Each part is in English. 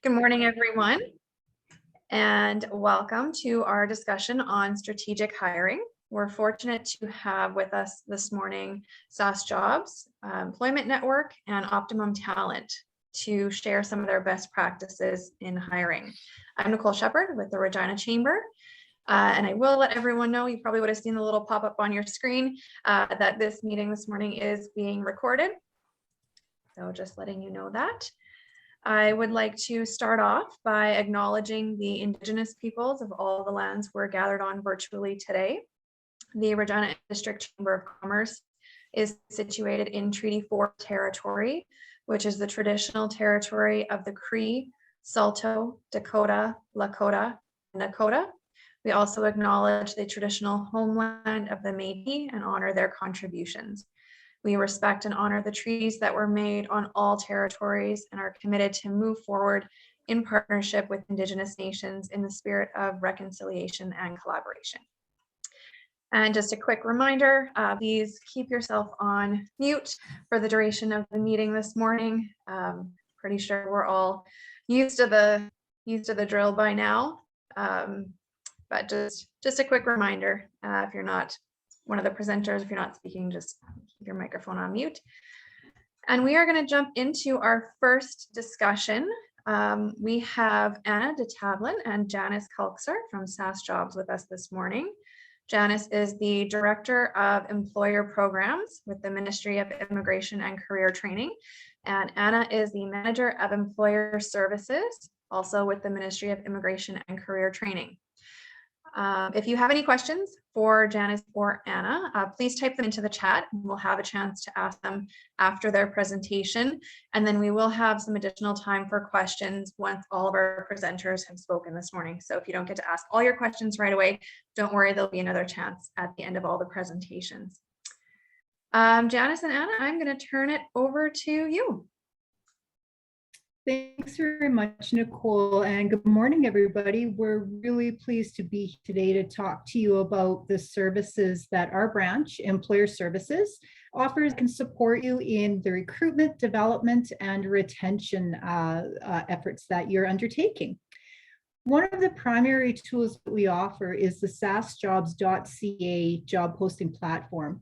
Good morning, everyone, and welcome to our discussion on strategic hiring. We're fortunate to have with us this morning SAS Jobs, Employment Network, and Optimum Talent to share some of their best practices in hiring. I'm Nicole Shepard with the Regina Chamber, and I will let everyone know, you probably would have seen the little pop-up on your screen, that this meeting this morning is being recorded. So just letting you know that. I would like to start off by acknowledging the Indigenous peoples of all the lands we're gathered on virtually today. The Regina District Chamber of Commerce is situated in Treaty 4 territory, which is the traditional territory of the Cree, Saulteaux, Dakota, Lakota, and Nakota. We also acknowledge the traditional homeland of the Métis and honor their contributions. We respect and honor the treaties that were made on all territories and are committed to move forward in partnership with Indigenous nations in the spirit of reconciliation and collaboration. And just a quick reminder, please keep yourself on mute for the duration of the meeting this morning. Pretty sure we're all used to the drill by now, but just a quick reminder, if you're not one of the presenters, if you're not speaking, just keep your microphone on mute. And we are going to jump into our first discussion. We have Anna de Tavlin and Janice Kalkser from SAS Jobs with us this morning. Janice is the Director of Employer Programs with the Ministry of Immigration and Career Training, and Anna is the Manager of Employer Services, also with the Ministry of Immigration and Career Training. If you have any questions for Janice or Anna, please type them into the chat. We'll have a chance to ask them after their presentation, and then we will have some additional time for questions once all of our presenters have spoken this morning. So if you don't get to ask all your questions right away, don't worry, there'll be another chance at the end of all the presentations. Janice and Anna, I'm going to turn it over to you. Thanks very much, Nicole, and good morning, everybody. We're really pleased to be here today to talk to you about the services that our branch, Employer Services, offers, can support you in the recruitment, development, and retention efforts that you're undertaking. One of the primary tools that we offer is the sasjobs.ca job posting platform.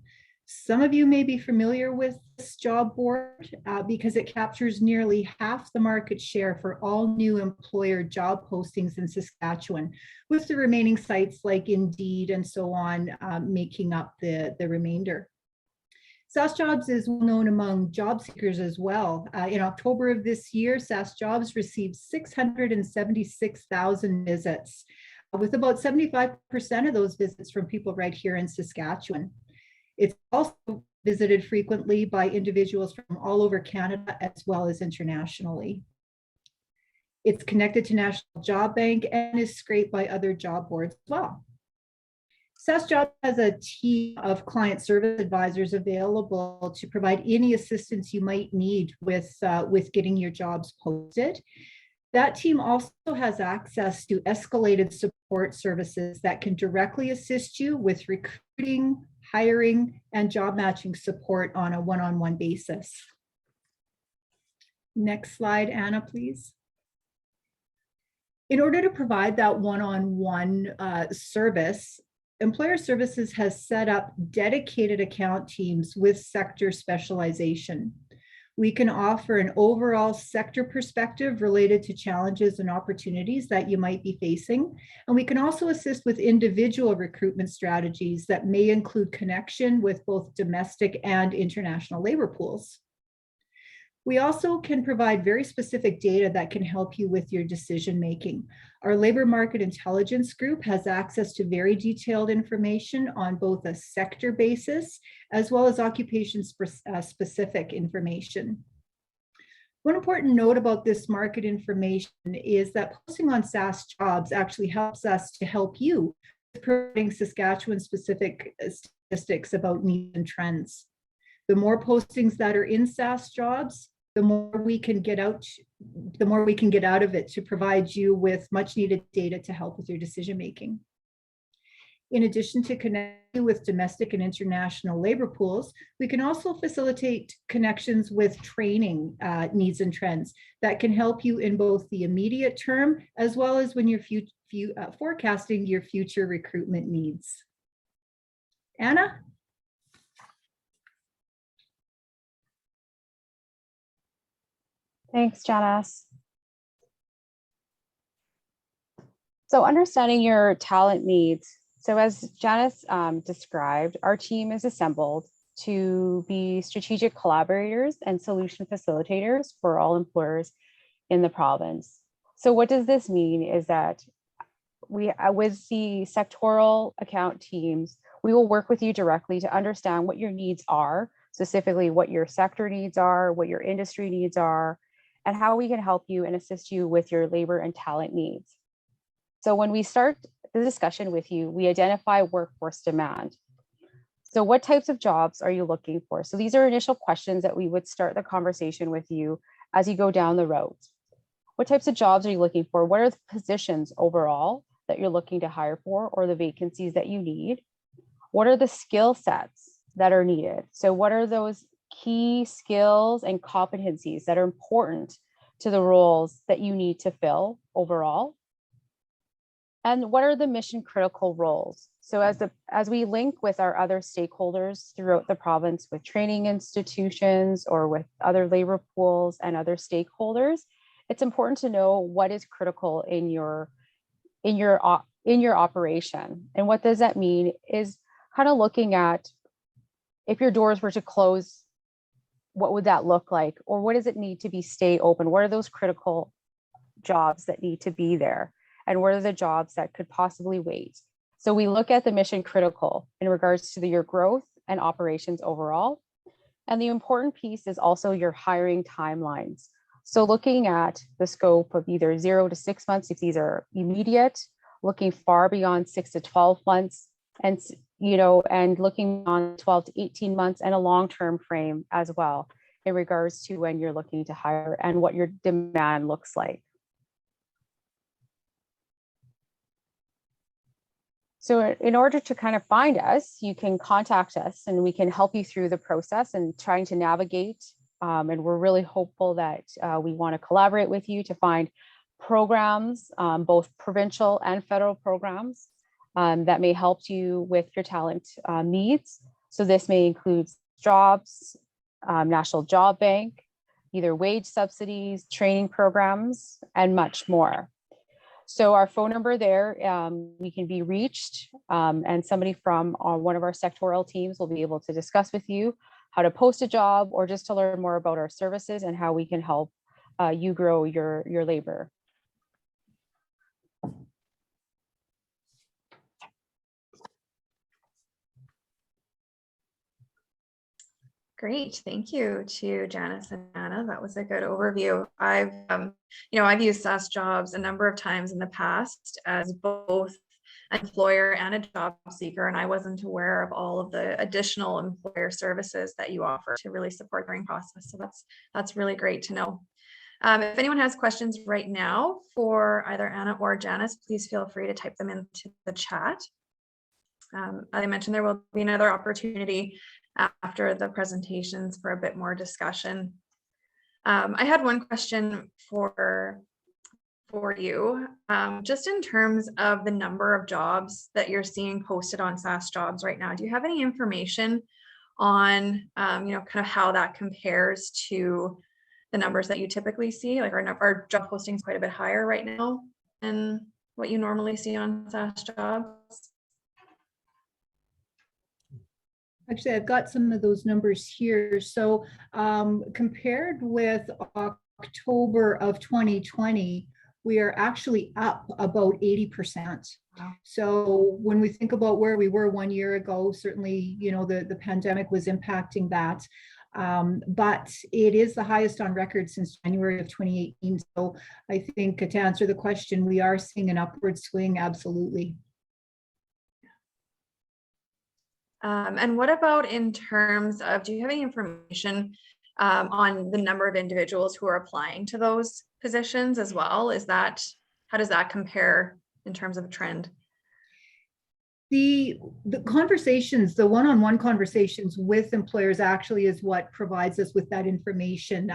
Some of you may be familiar with this job board because it captures nearly half the market share for all new employer job postings in Saskatchewan, with the remaining sites like Indeed and so on making up the remainder. SAS Jobs is well known among job seekers as well. In October of this year, SAS Jobs received 676,000 visits, with about 75% of those visits from people right here in Saskatchewan. It's also visited frequently by individuals from all over Canada as well as internationally. It's connected to National Job Bank and is scraped by other job boards as well. SAS Jobs has a team of client service advisors available to provide any assistance you might need with getting your jobs posted. That team also has access to escalated support services that can directly assist you with recruiting, hiring, and job matching support on a one-on-one basis. Next slide, Anna, please. In order to provide that one-on-one service, Employer Services has set up dedicated account teams with sector specialization. We can offer an overall sector perspective related to challenges and opportunities that you might be facing. And we can also assist with individual recruitment strategies that may include connection with both domestic and international labor pools. We also can provide very specific data that can help you with your decision making. Our labor market intelligence group has access to very detailed information on both a sector basis as well as occupation specific information. One important note about this market information is that posting on SAS Jobs actually helps us to help you with providing Saskatchewan specific statistics about needs and trends. The more postings that are in SAS Jobs, the more we can get out of it to provide you with much needed data to help with your decision making. In addition to connecting with domestic and international labor pools, we can also facilitate connections with training needs and trends that can help you in both the immediate term as well as when you're forecasting your future recruitment needs. Anna? Thanks, Janice. So understanding your talent needs. So as Janice described, our team is assembled to be strategic collaborators and solution facilitators for all employers in the province. So what does this mean is that we, with the sectoral account teams, we will work with you directly to understand what your needs are, specifically what your sector needs are, what your industry needs are, and how we can help you and assist you with your labor and talent needs. So when we start the discussion with you, we identify workforce demand. So what types of jobs are you looking for? So these are initial questions that we would start the conversation with you as you go down the road. What types of jobs are you looking for? What are the positions overall that you're looking to hire for, or the vacancies that you need? What are the skill sets that are needed? So what are those key skills and competencies that are important to the roles that you need to fill overall? And what are the mission critical roles? So as we link with our other stakeholders throughout the province, with training institutions or with other labor pools and other stakeholders, it's important to know what is critical in your operation. And what does that mean is kind of looking at, if your doors were to close, what would that look like? Or what does it need to be stay open? What are those critical jobs that need to be there? And what are the jobs that could possibly wait? So we look at the mission critical in regards to your growth and operations overall. And the important piece is also your hiring timelines. So looking at the scope of either 0 to 6 months, if these are immediate, looking far beyond 6 to 12 months, and and looking on 12 to 18 months, and a long-term frame as well in regards to when you're looking to hire and what your demand looks like. So in order to kind of find us, you can contact us and we can help you through the process and trying to navigate. And we're really hopeful that we want to collaborate with you to find programs, both provincial and federal programs that may help you with your talent needs. So this may include jobs, National Job Bank, either wage subsidies, training programs, and much more. So our phone number there, we can be reached, and somebody from one of our sectoral teams will be able to discuss with you how to post a job, or just to learn more about our services and how we can help you grow your labor. Great, thank you to Janice and Anna. That was a good overview. I've used SAS Jobs a number of times in the past as both an employer and a job seeker, and I wasn't aware of all of the additional employer services that you offer to really support the hiring process. So that's really great to know. If anyone has questions right now for either Anna or Janice, please feel free to type them into the chat. As I mentioned, there will be another opportunity after the presentations for a bit more discussion. I had one question for you, just in terms of the number of jobs that you're seeing posted on SAS Jobs right now. Do you have any information on, kind of how that compares to the numbers that you typically see? Like our job postings quite a bit higher right now than what you normally see on SAS Jobs? Actually, I've got some of those numbers here. So compared with October of 2020, we are actually up about 80%. Wow. So when we think about where we were 1 year ago, certainly, the pandemic was impacting that. But it is the highest on record since January of 2018. So I think to answer the question, we are seeing an upward swing, absolutely. And what about in terms of, do you have any information on the number of individuals who are applying to those positions as well? How does that compare in terms of a trend? The conversations, the one-on-one conversations with employers actually is what provides us with that information.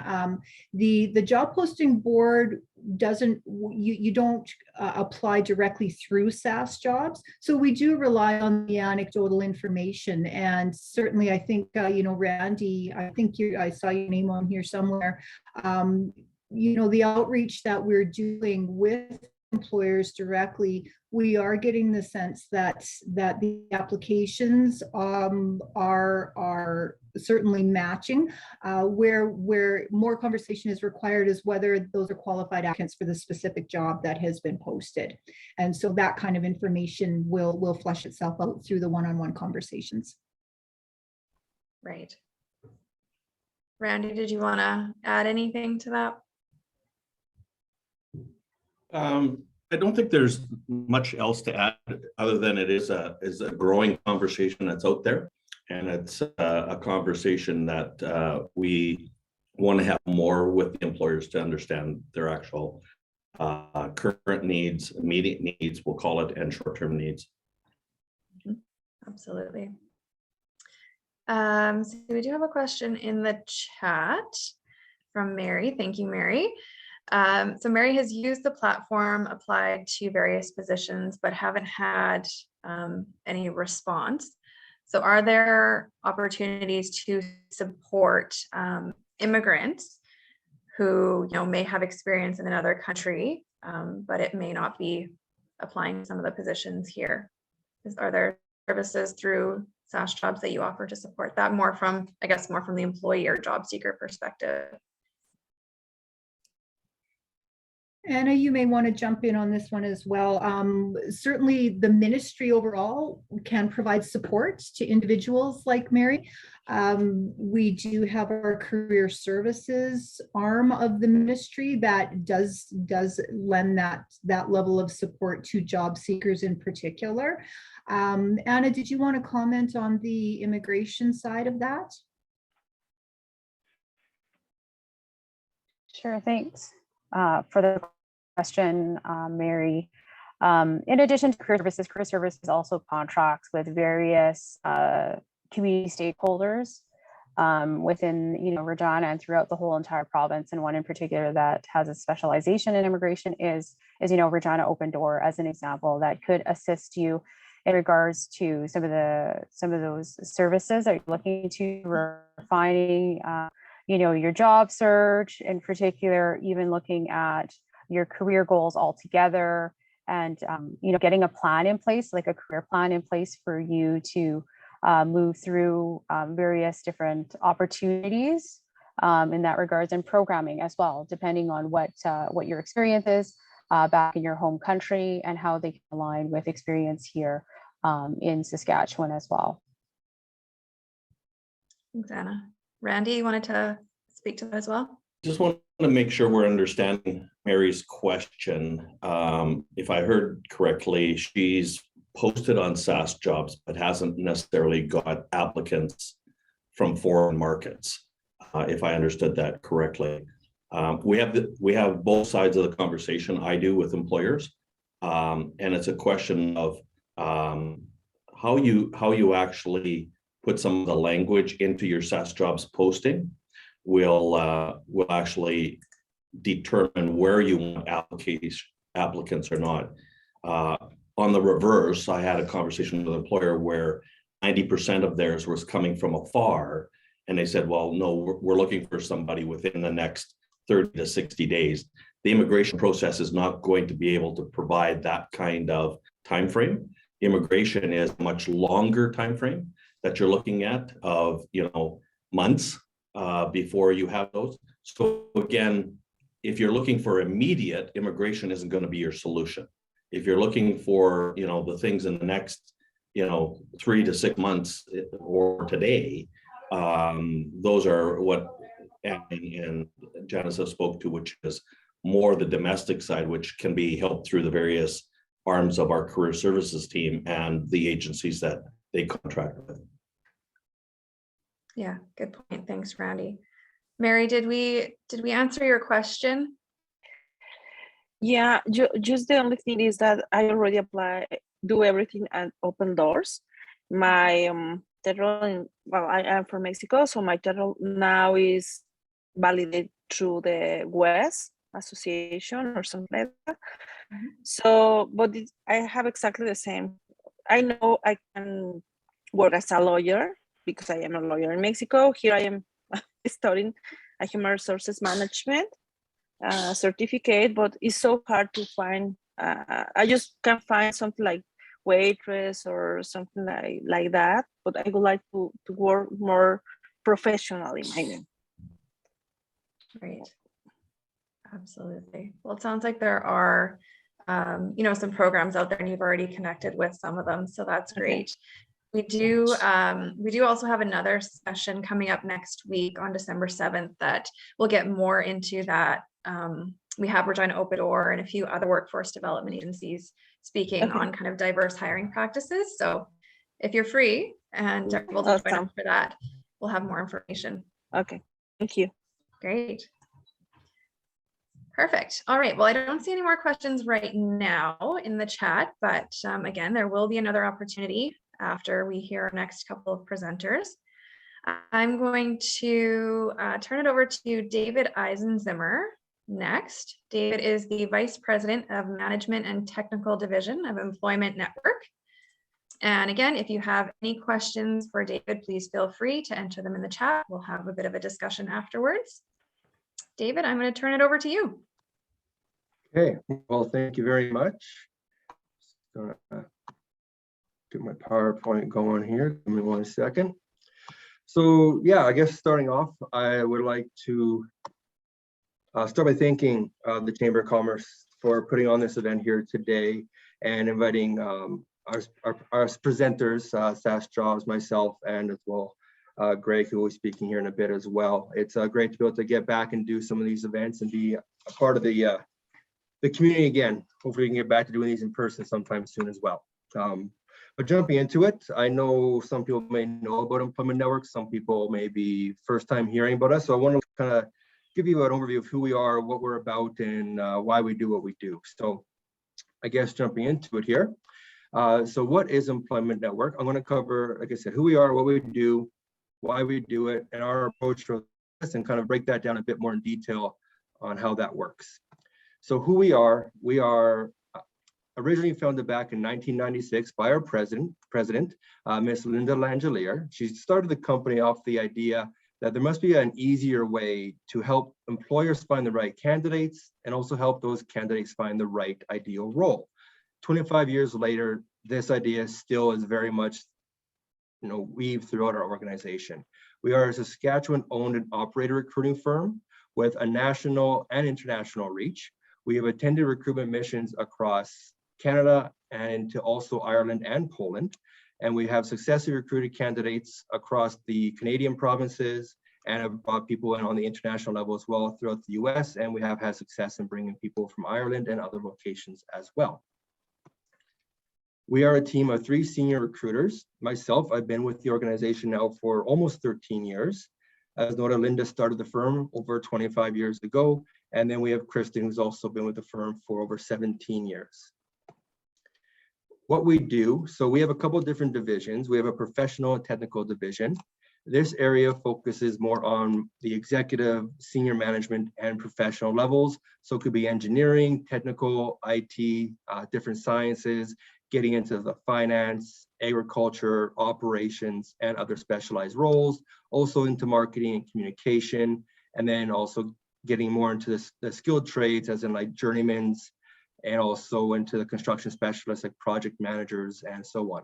The job posting board doesn't, you don't apply directly through SAS Jobs. So we do rely on the anecdotal information. And certainly I think, Randy, I saw your name on here somewhere. The outreach that we're doing with employers directly, we are getting the sense that the applications are certainly matching. Where more conversation is required is whether those are qualified applicants for the specific job that has been posted. And so that kind of information will flesh itself out through the one-on-one conversations. Right. Randy, did you want to add anything to that? I don't think there's much else to add other than it is a growing conversation that's out there, and it's a conversation that we want to have more with the employers to understand their actual current needs, immediate needs, we'll call it, and short-term needs. Absolutely. So we do have a question in the chat from Mary. Thank you, Mary. So Mary has used the platform, applied to various positions, but haven't had any response. So are there opportunities to support immigrants who may have experience in another country, but it may not be applying to some of the positions here? Are there services through SAS Jobs that you offer to support that? More from the employer job seeker perspective. Anna, you may want to jump in on this one as well. Certainly the ministry overall can provide support to individuals like Mary. We do have our career services arm of the ministry that does lend that level of support to job seekers in particular. Anna, did you want to comment on the immigration side of that? Sure, thanks for the question, Mary. In addition to career services also contracts with various community stakeholders within Regina and throughout the whole entire province. And one in particular that has a specialization in immigration is Regina Open Door, as an example, that could assist you in regards to some of those services that you're looking to, refining your job search in particular, even looking at your career goals altogether, and getting a plan in place, like a career plan in place for you to move through various different opportunities in that regards, and programming as well, depending on what your experience is back in your home country and how they can align with experience here in Saskatchewan as well. Thanks, Anna. Randy, you wanted to speak to that as well? Just want to make sure we're understanding Mary's question. If I heard correctly, she's posted on SAS Jobs, but hasn't necessarily got applicants from foreign markets, if I understood that correctly. We have both sides of the conversation. I do with employers, and it's a question of how you actually put some of the language into your SAS Jobs posting will actually determine where you want applicants or not. On the reverse, I had a conversation with an employer where 90% of theirs was coming from afar, and they said, well, no, we're looking for somebody within the next 30 to 60 days. The immigration process is not going to be able to provide that kind of time frame. Immigration is a much longer time frame that you're looking at of months before you have those. So again, if you're looking for immediate, immigration isn't going to be your solution. If you're looking for the things in the next 3 to 6 months or today, those are what and Janice has spoke to, which is more the domestic side, which can be helped through the various arms of our career services team and the agencies that they contract with. Yeah, good point. Thanks, Randy. Mary, did we answer your question? Yeah, just the only thing is that I already applied do everything and open doors. My title, well, I am from Mexico, so my title now is validated through the WES association or something like that. So, but I have exactly the same. I know I can work as a lawyer because I am a lawyer in Mexico. Here I am studying a human resources management certificate, but it's so hard to find. I just can't find something like waitress or something like that. But I would like to work more professionally. Great. Absolutely. Well, it sounds like there are, some programs out there and you've already connected with some of them. So that's great. We do also have another session coming up next week on December 7th that we'll get more into that. We have Regina Open Door and a few other workforce development agencies speaking on kind of diverse hiring practices. So if you're free and are able to join us for that, we'll have more information. Okay, thank you. Great. Perfect. All right. Well, I don't see any more questions right now in the chat, but again, there will be another opportunity after we hear our next couple of presenters. I'm going to turn it over to David Eisenzimmer next. David is the Vice President of Management and Technical Division of Employment Network. And again, if you have any questions for David, please feel free to enter them in the chat. We'll have a bit of a discussion afterwards. David, I'm going to turn it over to you. Okay, well, thank you very much. Just gonna get my PowerPoint going here. Give me 1 second. So yeah, I guess starting off, I would like to start by thanking the Chamber of Commerce for putting on this event here today and inviting our presenters, SAS Jobs, myself, and as well Greg, who will be speaking here in a bit as well. It's great to be able to get back and do some of these events and be a part of the community again. Hopefully we can get back to doing these in person sometime soon as well. But jumping into it, I know some people may know about Employment Network. Some people may be first time hearing about us. So I want to kind of give you an overview of who we are, what we're about, and why we do what we do. So I guess jumping into it here. So what is Employment Network? I'm going to cover, like I said, who we are, what we do, why we do it, and our approach to this, and kind of break that down a bit more in detail on how that works. So who we are originally founded back in 1996 by our president, Miss Linda Langelier. She started the company off the idea that there must be an easier way to help employers find the right candidates and also help those candidates find the right ideal role. 25 years later, this idea still is very much weaved throughout our organization. We are a Saskatchewan-owned and operated recruiting firm with a national and international reach. We have attended recruitment missions across Canada and to also Ireland and Poland. And we have successfully recruited candidates across the Canadian provinces and have brought people in on the international level as well throughout the US. And we have had success in bringing people from Ireland and other locations as well. We are a team of 3 senior recruiters. Myself, I've been with the organization now for almost 13 years. As noted, Linda started the firm over 25 years ago. And then we have Kristen, who's also been with the firm for over 17 years. What we do, so we have a couple of different divisions. We have a professional and technical division. This area focuses more on the executive, senior management, and professional levels. So it could be engineering, technical, IT, different sciences, getting into the finance, agriculture, operations, and other specialized roles, also into marketing and communication, and then also getting more into the skilled trades, as in like journeymans, and also into the construction specialists like project managers and so on.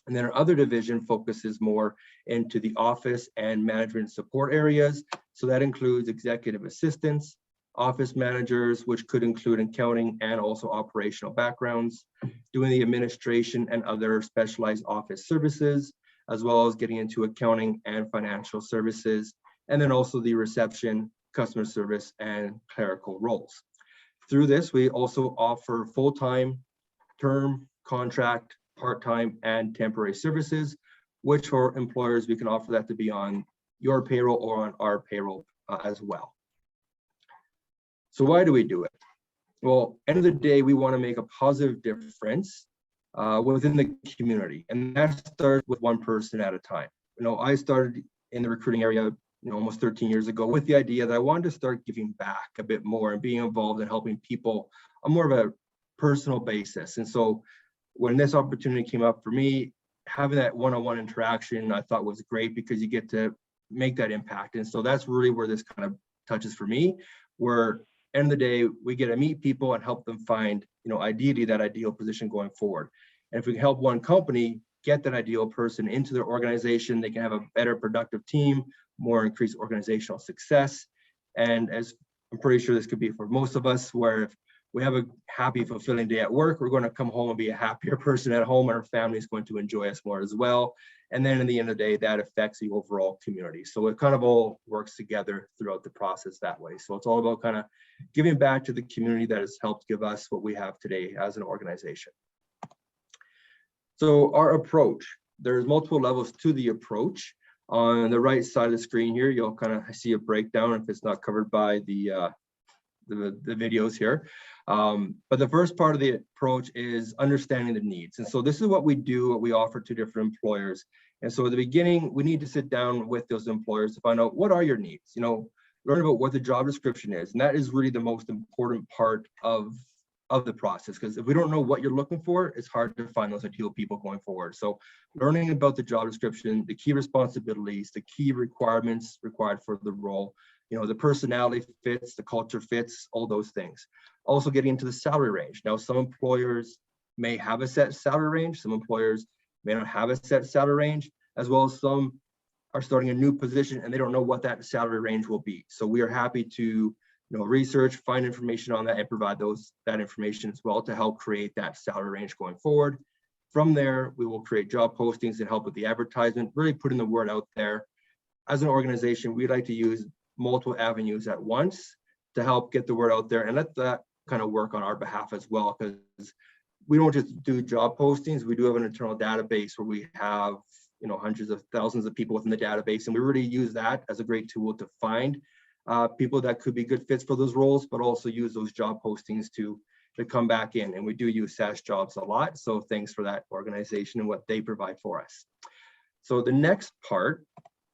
And then our other division focuses more into the office and management support areas. So that includes executive assistants, office managers, which could include accounting and also operational backgrounds, doing the administration and other specialized office services, as well as getting into accounting and financial services, and then also the reception, customer service, and clerical roles. Through this, we also offer full-time, term, contract, part-time, and temporary services, which for employers, we can offer that to be on your payroll or on our payroll as well. So why do we do it? Well, end of the day, we want to make a positive difference within the community. And that starts with one person at a time. I started in the recruiting area almost 13 years ago with the idea that I wanted to start giving back a bit more and being involved in helping people on more of a personal basis. And so when this opportunity came up for me, having that one-on-one interaction I thought was great, because you get to make that impact. And so that's really where this kind of touches for me, where end of the day, we get to meet people and help them find, ideally that ideal position going forward. And if we can help one company get that ideal person into their organization, they can have a better productive team, more increased organizational success. And as I'm pretty sure this could be for most of us, where if we have a happy, fulfilling day at work, we're going to come home and be a happier person at home, and our family is going to enjoy us more as well. And then in the end of the day, that affects the overall community. So it kind of all works together throughout the process that way. So it's all about kind of giving back to the community that has helped give us what we have today as an organization. So our approach, there's multiple levels to the approach. On the right side of the screen here, you'll kind of see a breakdown if it's not covered by the videos here. But the first part of the approach is understanding the needs. And so this is what we do, what we offer to different employers. And so at the beginning, we need to sit down with those employers to find out, what are your needs? Learn about what the job description is. And that is really the most important part of the process, because if we don't know what you're looking for, it's hard to find those ideal people going forward. So learning about the job description, the key responsibilities, the key requirements required for the role, the personality fits, the culture fits, all those things. Also getting into the salary range. Now, some employers may have a set salary range, some employers may not have a set salary range, as well as some are starting a new position and they don't know what that salary range will be. So we are happy to research, find information on that, and provide that information as well to help create that salary range going forward. From there, we will create job postings and help with the advertisement, really putting the word out there. As an organization, we like to use multiple avenues at once to help get the word out there and let that kind of work on our behalf as well, because we don't just do job postings. We do have an internal database where we have hundreds of thousands of people within the database, and we really use that as a great tool to find people that could be good fits for those roles, but also use those job postings to come back in. And we do use SAS Jobs a lot, so thanks for that organization and what they provide for us. So the next part,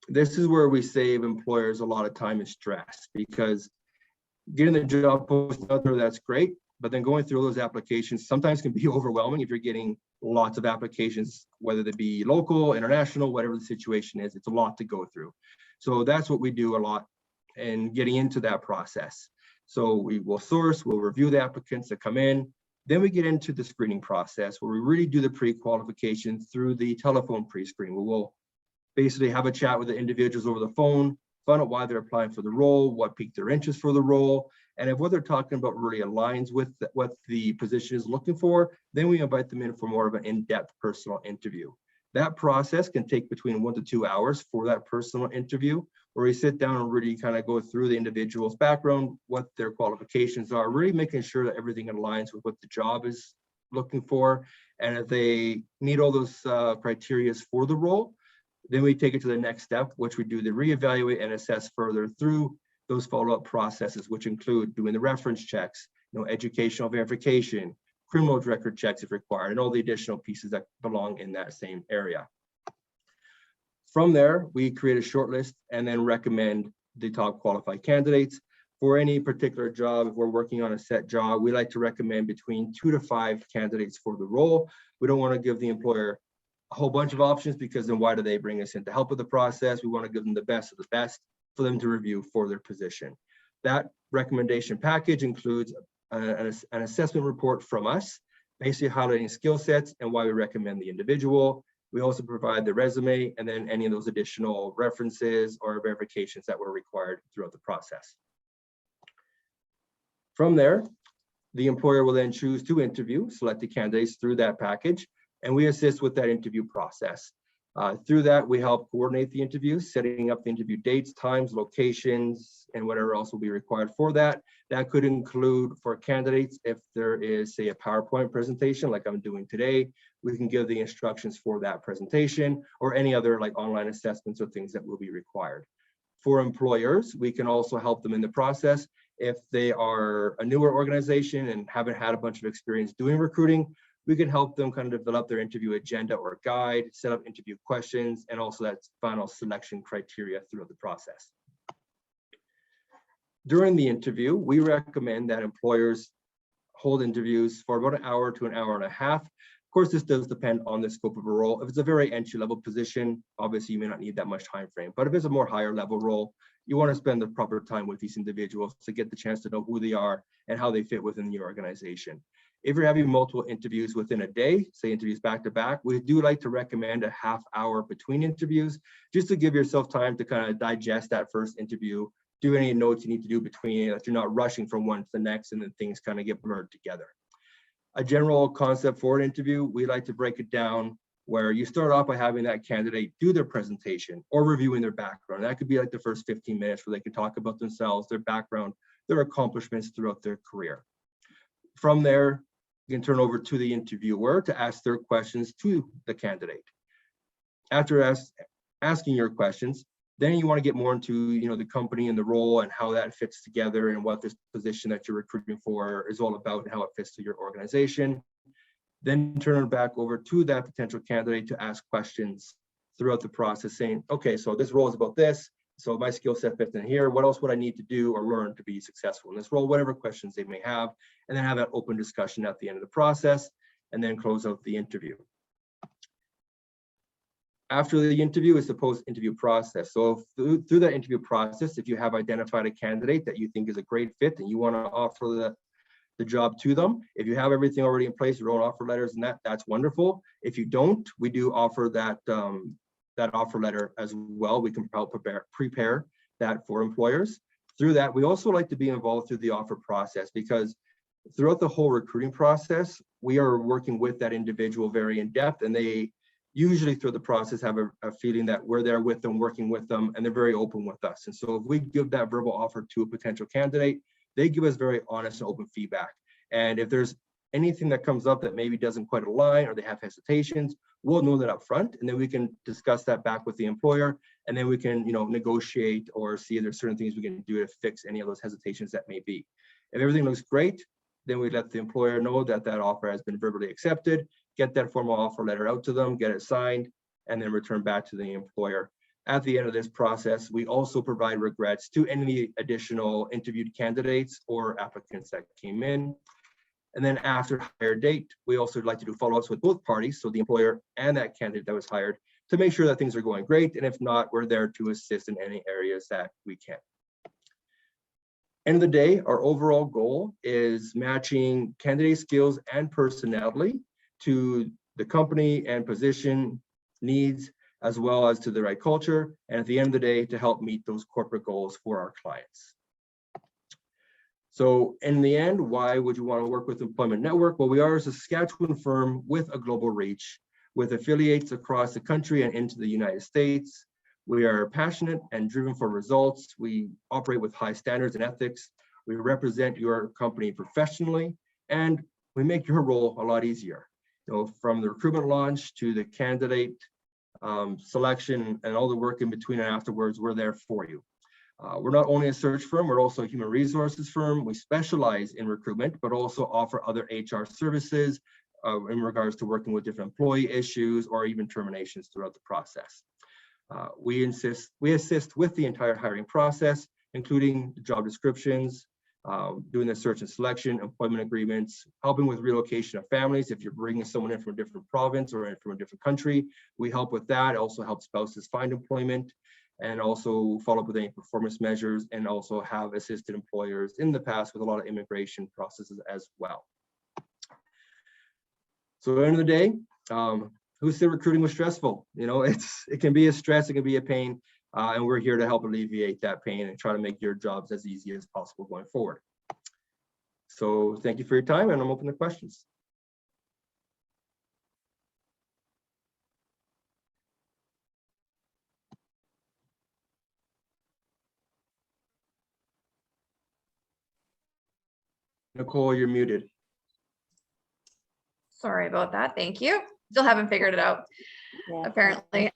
this is where we save employers a lot of time and stress, because getting the job posting out there, that's great, but then going through those applications sometimes can be overwhelming if you're getting lots of applications, whether they be local, international, whatever the situation is. It's a lot to go through. So that's what we do a lot in getting into that process. So we will source, we'll review the applicants that come in. Then we get into the screening process, where we really do the pre-qualification through the telephone pre-screen, where we'll basically have a chat with the individuals over the phone, find out why they're applying for the role, what piqued their interest for the role, and if what they're talking about really aligns with what the position is looking for, then we invite them in for more of an in-depth personal interview. That process can take between 1 to 2 hours for that personal interview, where we sit down and really kind of go through the individual's background, what their qualifications are, really making sure that everything aligns with what the job is looking for. And if they meet all those criteria for the role, then we take it to the next step, which we do the reevaluate and assess further through those follow-up processes, which include doing the reference checks, educational verification, criminal record checks if required, and all the additional pieces that belong in that same area. From there, we create a short list and then recommend the top qualified candidates. For any particular job, if we're working on a set job, we like to recommend between 2 to 5 candidates for the role. We don't want to give the employer a whole bunch of options, because then why do they bring us in to help with the process? We want to give them the best of the best for them to review for their position. That recommendation package includes an assessment report from us, basically highlighting skill sets and why we recommend the individual. We also provide the resume and then any of those additional references or verifications that were required throughout the process. From there, the employer will then choose to interview selected candidates through that package, and we assist with that interview process. Through that, we help coordinate the interviews, setting up the interview dates, times, locations, and whatever else will be required for that. That could include, for candidates, if there is, say, a PowerPoint presentation like I'm doing today, we can give the instructions for that presentation, or any other like online assessments or things that will be required. For employers, we can also help them in the process. If they are a newer organization and haven't had a bunch of experience doing recruiting, We can help them kind of develop their interview agenda or guide, set up interview questions, and also that final selection criteria throughout the process. During the interview, we recommend that employers hold interviews for about an hour to an hour and a half. Of course, this does depend on the scope of a role. If it's a very entry-level position, obviously you may not need that much time frame. But if it's a more higher level role, you want to spend the proper time with these individuals to get the chance to know who they are and how they fit within your organization. If you're having multiple interviews within a day, say interviews back to back, we do like to recommend a half hour between interviews, just to give yourself time to kind of digest that first interview, do any notes you need to do between it, that you're not rushing from one to the next and then things kind of get blurred together. A general concept for an interview, we like to break it down where you start off by having that candidate do their presentation or reviewing their background. That could be like the first 15 minutes where they can talk about themselves, their background, their accomplishments throughout their career. From there, you can turn over to the interviewer to ask their questions to the candidate. After asking your questions, then you want to get more into the company and the role and how that fits together and what this position that you're recruiting for is all about and how it fits to your organization. Then turn it back over to that potential candidate to ask questions throughout the process, saying, okay, so this role is about this. So my skill set fits in here. What else would I need to do or learn to be successful in this role? Whatever questions they may have, and then have that open discussion at the end of the process, and then close out the interview. After the interview is the post-interview process. So through that interview process, if you have identified a candidate that you think is a great fit and you want to offer the job to them, if you have everything already in place, your own offer letters and that's wonderful. If you don't, we do offer that offer letter as well. We can help prepare that for employers. Through that, we also like to be involved through the offer process, because throughout the whole recruiting process, we are working with that individual very in depth, and they usually through the process have a feeling that we're there with them, working with them, and they're very open with us. And so if we give that verbal offer to a potential candidate, they give us very honest and open feedback. And if there's anything that comes up that maybe doesn't quite align or they have hesitations, we'll know that up front, and then we can discuss that back with the employer, and then we can negotiate or see if there's certain things we can do to fix any of those hesitations that may be. If everything looks great, then we let the employer know that that offer has been verbally accepted, get that formal offer letter out to them, get it signed, and then return back to the employer. At the end of this process, we also provide regrets to any additional interviewed candidates or applicants that came in. And then after hire date, we also like to do follow-ups with both parties, so the employer and that candidate that was hired, to make sure that things are going great. And if not, we're there to assist in any areas that we can. End of the day, our overall goal is matching candidate skills and personality to the company and position needs, as well as to the right culture. And at the end of the day, to help meet those corporate goals for our clients. So in the end, why would you want to work with Employment Network? Well, we are a Saskatchewan firm with a global reach, with affiliates across the country and into the United States. We are passionate and driven for results. We operate with high standards and ethics. We represent your company professionally, and we make your role a lot easier. From the recruitment launch to the candidate selection and all the work in between and afterwards, we're there for you. We're not only a search firm, we're also a human resources firm. We specialize in recruitment, but also offer other HR services in regards to working with different employee issues or even terminations throughout the process. We assist with the entire hiring process, including job descriptions, doing the search and selection, employment agreements, helping with relocation of families. If you're bringing someone in from a different province or from a different country, we help with that. Also help spouses find employment, and also follow up with any performance measures, and also have assisted employers in the past with a lot of immigration processes as well. So at the end of the day, who said recruiting was stressful? It can be a stress, it can be a pain, and we're here to help alleviate that pain and try to make your jobs as easy as possible going forward. So thank you for your time, and I'm open to questions. Nicole, you're muted. Sorry about that. Thank you. Still haven't figured it out, Yeah. apparently.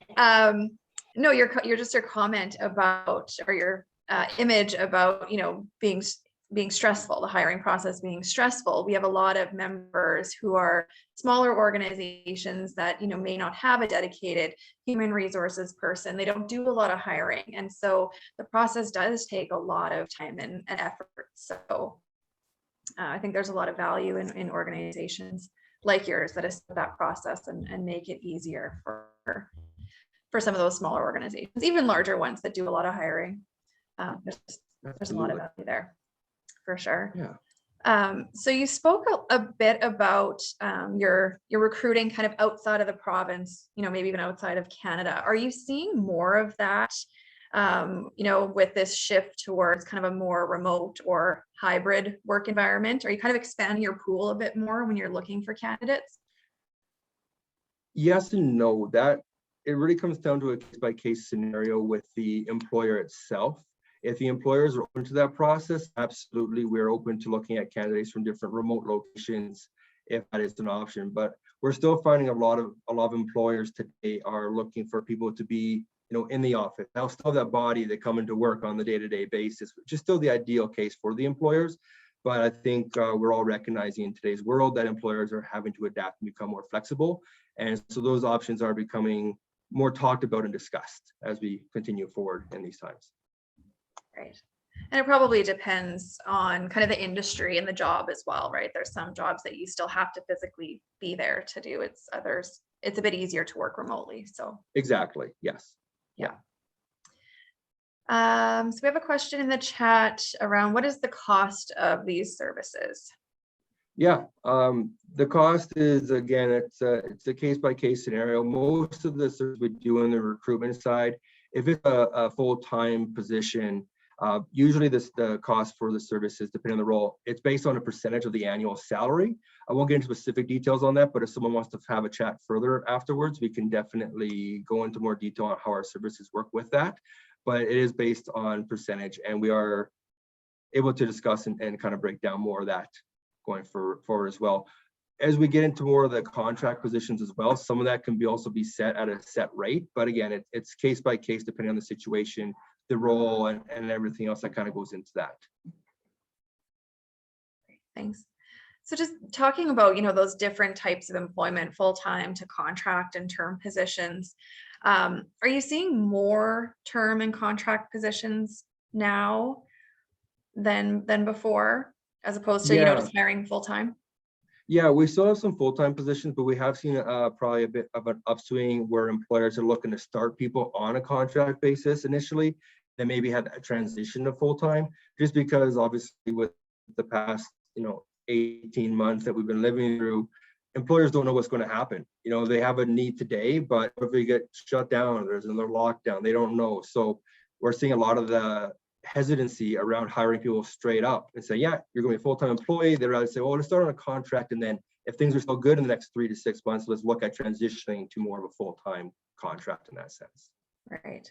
No, your comment about, or your image about, being being stressful, the hiring process being stressful. We have a lot of members who are smaller organizations that, may not have a dedicated human resources person. They don't do a lot of hiring. And so the process does take a lot of time and effort. So I think there's a lot of value in organizations like yours that assist that process and make it easier for some of those smaller organizations, even larger ones that do a lot of hiring. There's a lot of value there. For sure. Yeah. So you spoke a bit about your recruiting kind of outside of the province, maybe even outside of Canada. Are you seeing more of that, with this shift towards kind of a more remote or hybrid work environment? Are you kind of expanding your pool a bit more when you're looking for candidates? Yes and no. That it really comes down to a case-by-case scenario with the employer itself. If the employers are open to that process, absolutely, we're open to looking at candidates from different remote locations if that is an option. But we're still finding a lot of employers today are looking for people to be, in the office. They'll still have that body that come into work on the day-to-day basis, which is still the ideal case for the employers. But I think we're all recognizing in today's world that employers are having to adapt and become more flexible. And so those options are becoming more talked about and discussed as we continue forward in these times. Right. And it probably depends on kind of the industry and the job as well, right? There's some jobs that you still have to physically be there to do. It's others, it's a bit easier to work remotely. So exactly, yes. Yeah. So we have a question in the chat around what is the cost of these services? Yeah, the cost is, again, it's a case-by-case scenario. Most of the services we do on the recruitment side, if it's a full-time position, usually the cost for the services, depending on the role, it's based on a percentage of the annual salary. I won't get into specific details on that, but if someone wants to have a chat further afterwards, we can definitely go into more detail on how our services work with that. But it is based on percentage, and we are able to discuss and kind of break down more of that going forward as well. As we get into more of the contract positions as well, some of that can also be set at a set rate. But again, it's case by case, depending on the situation, the role, and everything else that kind of goes into that. Thanks. So just talking about, those different types of employment, full-time to contract and term positions, are you seeing more term and contract positions now than before, as opposed to, just hiring full-time? Yeah, we still have some full-time positions, but we have seen probably a bit of an upswing where employers are looking to start people on a contract basis initially, then maybe have that transition to full-time, just because obviously with the past, 18 months that we've been living through, employers don't know what's going to happen. They have a need today, but if they get shut down, there's another lockdown, they don't know. So we're seeing a lot of the hesitancy around hiring people straight up and say, yeah, you're going to be a full-time employee. They'd rather say, well, let's start on a contract, and then if things are still good in the next 3 to 6 months, let's look at transitioning to more of a full-time contract in that sense. Right.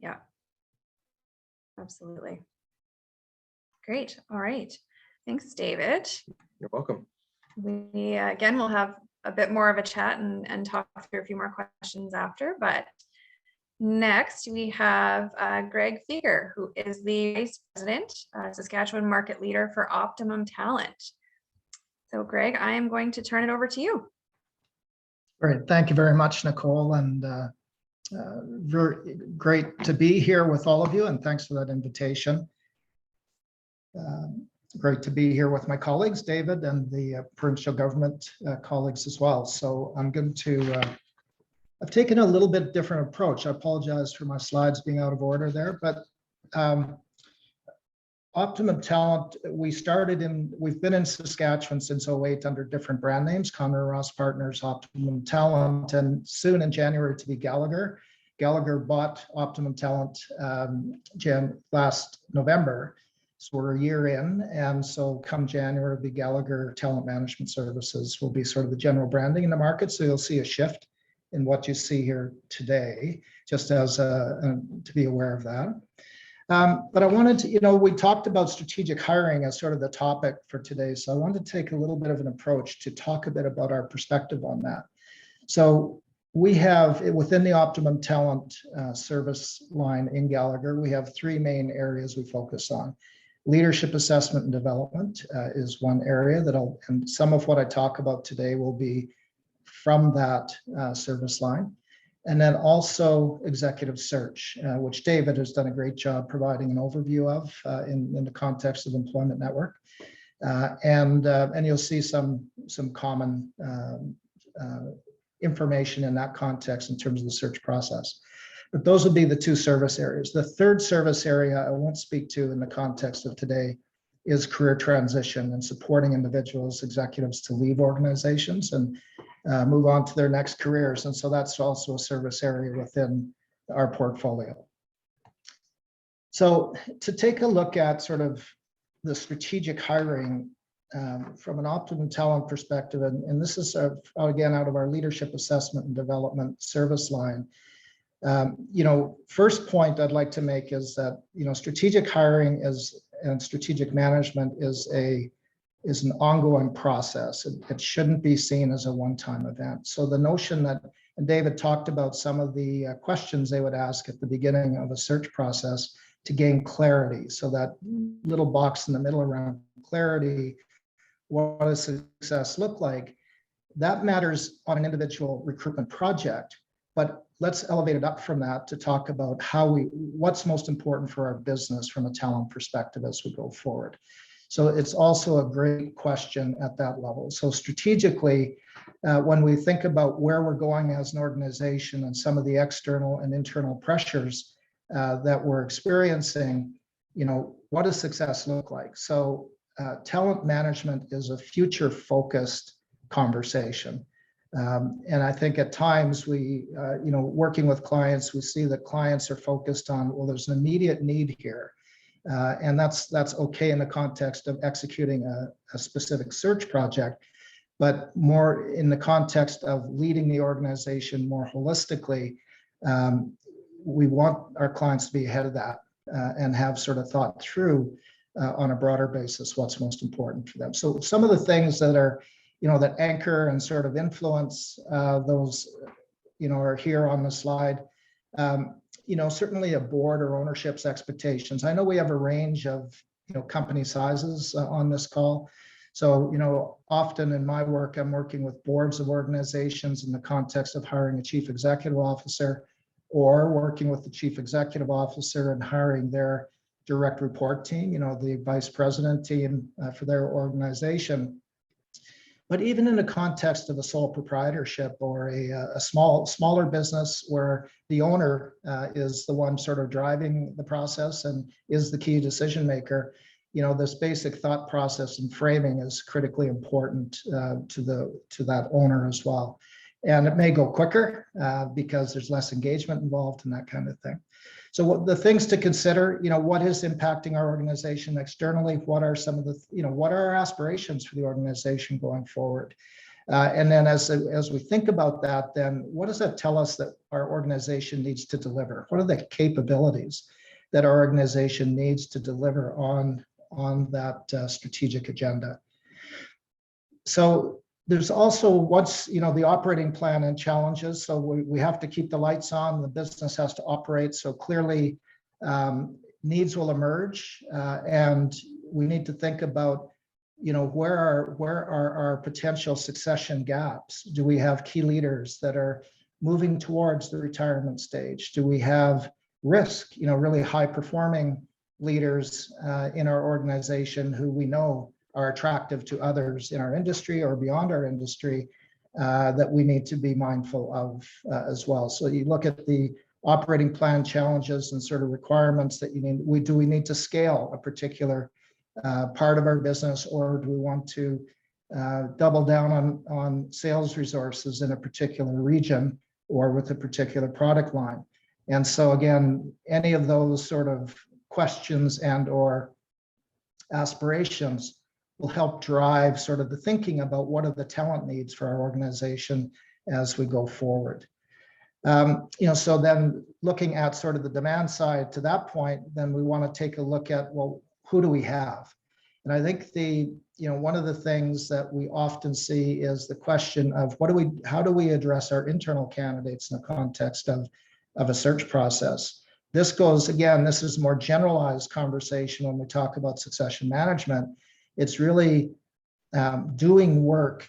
Yeah. Absolutely. Great. All right. Thanks, David. You're welcome. We again will have a bit more of a chat and talk through a few more questions after, but next we have Greg Feger, who is the Vice President, Saskatchewan Market Leader for Optimum Talent. So Greg, I am going to turn it over to you. Great. Thank you very much, Nicole. And very great to be here with all of you. And thanks for that invitation. Great to be here with my colleagues, David, and the provincial government colleagues as well. So I'm going to, I've taken a little bit different approach. I apologize for my slides being out of order there, but Optimum Talent, we've been in Saskatchewan since 2008 under different brand names, Conner Ross Partners, Optimum Talent, and soon in January to be Gallagher. Gallagher bought Optimum Talent last November. So we're a year in, and so come January, the Gallagher Talent Management Services will be sort of the general branding in the market. So you'll see a shift in what you see here today, just as to be aware of that. But I wanted to, we talked about strategic hiring as sort of the topic for today. So I wanted to take a little bit of an approach to talk a bit about our perspective on that. So we have, within the Optimum Talent service line in Gallagher, we have 3 main areas we focus on. Leadership assessment and development is one area and some of what I talk about today will be from that service line. And then also executive search, which David has done a great job providing an overview of in the context of Employment Network. And you'll see some common information in that context in terms of the search process. But those would be the two service areas. The third service area I won't speak to in the context of today is career transition and supporting individuals, executives to leave organizations and move on to their next careers. And so that's also a service area within our portfolio. So to take a look at sort of the strategic hiring from an optimum talent perspective, and this is again out of our leadership assessment and development service line. First point I'd like to make is that strategic hiring and strategic management is an ongoing process. It shouldn't be seen as a one-time event. So the notion that, and David talked about some of the questions they would ask at the beginning of a search process to gain clarity. So that little box in the middle around clarity, what does success look like? That matters on an individual recruitment project, but let's elevate it up from that to talk about what's most important for our business from a talent perspective as we go forward. So it's also a great question at that level. So strategically, when we think about where we're going as an organization and some of the external and internal pressures that we're experiencing, what does success look like? So talent management is a future-focused conversation. And I think at times working with clients, we see that clients are focused on, well, there's an immediate need here. And that's okay in the context of executing a specific search project, but more in the context of leading the organization more holistically, we want our clients to be ahead of that and have sort of thought through on a broader basis what's most important for them. So some of the things that are, that anchor and sort of influence those, are here on the slide. Certainly a board or ownership's expectations. I know we have a range of, company sizes on this call. So, often in my work, I'm working with boards of organizations in the context of hiring a chief executive officer or working with the chief executive officer and hiring their direct report team, the vice president team for their organization. But even in the context of a sole proprietorship or a smaller business where the owner is the one sort of driving the process and is the key decision maker, this basic thought process and framing is critically important to that owner as well. And it may go quicker because there's less engagement involved and that kind of thing. So the things to consider, what is impacting our organization externally? What are some of the, what are our aspirations for the organization going forward? And then as we think about that, then what does that tell us that our organization needs to deliver? What are the capabilities that our organization needs to deliver on that strategic agenda? So there's also what's, the operating plan and challenges. So we have to keep the lights on, the business has to operate. So clearly needs will emerge and we need to think about, where are our potential succession gaps? Do we have key leaders that are moving towards the retirement stage? Do we have risk, really high performing leaders in our organization who we know are attractive to others in our industry or beyond our industry that we need to be mindful of as well. So you look at the operating plan challenges and sort of requirements that you need. Do we need to scale a particular part of our business, or do we want to double down on sales resources in a particular region or with a particular product line? And so again, any of those sort of questions and or aspirations will help drive sort of the thinking about what are the talent needs for our organization as we go forward. So then looking at sort of the demand side to that point, then we want to take a look at, well, who do we have? And I think one of the things that we often see is the question of how do we address our internal candidates in the context of a search process? This goes, again, this is more generalized conversation when we talk about succession management. It's really doing work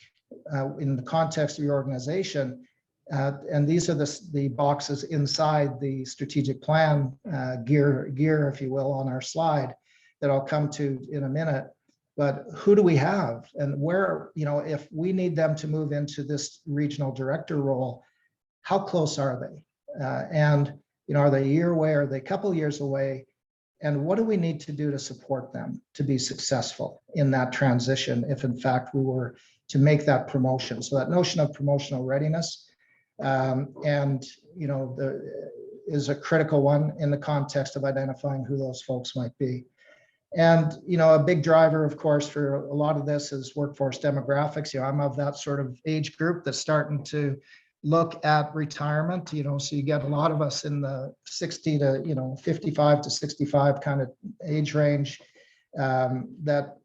in the context of your organization. And these are the boxes inside the strategic plan gear, if you will, on our slide that I'll come to in a minute. But who do we have, and where, if we need them to move into this regional director role, how close are they? And are they a year away? Are they a couple years away? And what do we need to do to support them to be successful in that transition, if in fact we were to make that promotion? So that notion of promotional readiness is a critical one in the context of identifying who those folks might be. And a big driver, of course, for a lot of this is workforce demographics. I'm of that sort of age group that's starting to look at retirement, so you get a lot of us in the 60 to 55 to 65 kind of age range, that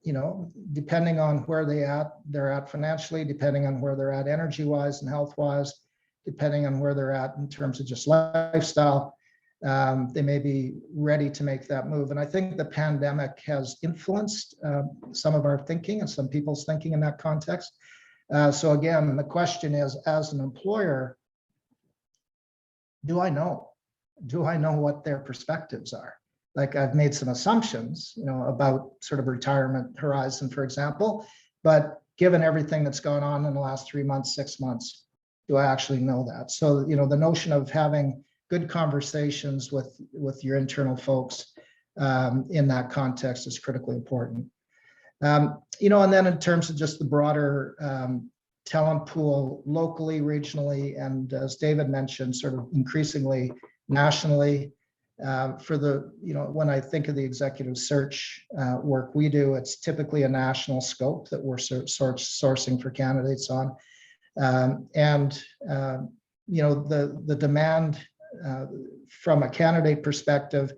depending on where they're at financially, depending on where they're at energy wise and health wise, depending on where they're at in terms of just lifestyle, they may be ready to make that move. And I think the pandemic has influenced some of our thinking and some people's thinking in that context. So again, the question is, as an employer, do I know what their perspectives are? Like, I've made some assumptions, about sort of retirement horizon, for example, but given everything that's gone on in the last 3 months, 6 months, do I actually know that? So, the notion of having good conversations with your internal folks in that context is critically important. And then in terms of just the broader talent pool locally, regionally, and as David mentioned, sort of increasingly nationally, when I think of the executive search work we do, it's typically a national scope that we're sourcing for candidates on. The demand from a candidate perspective,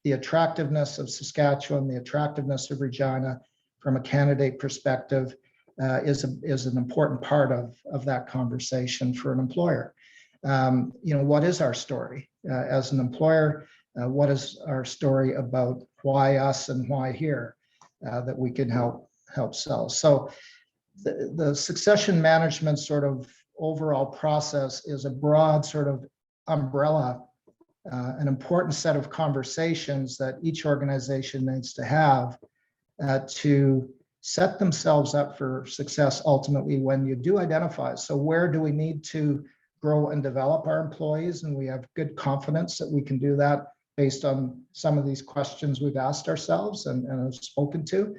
the attractiveness of Saskatchewan, the attractiveness of Regina, from a candidate perspective, is an important part of that conversation for an employer. What is our story as an employer? What is our story about why us and why here, that we can help sell? So the succession management sort of overall process is a broad sort of umbrella, an important set of conversations that each organization needs to have to set themselves up for success ultimately when you do identify. So where do we need to grow and develop our employees? And we have good confidence that we can do that based on some of these questions we've asked ourselves and have spoken to.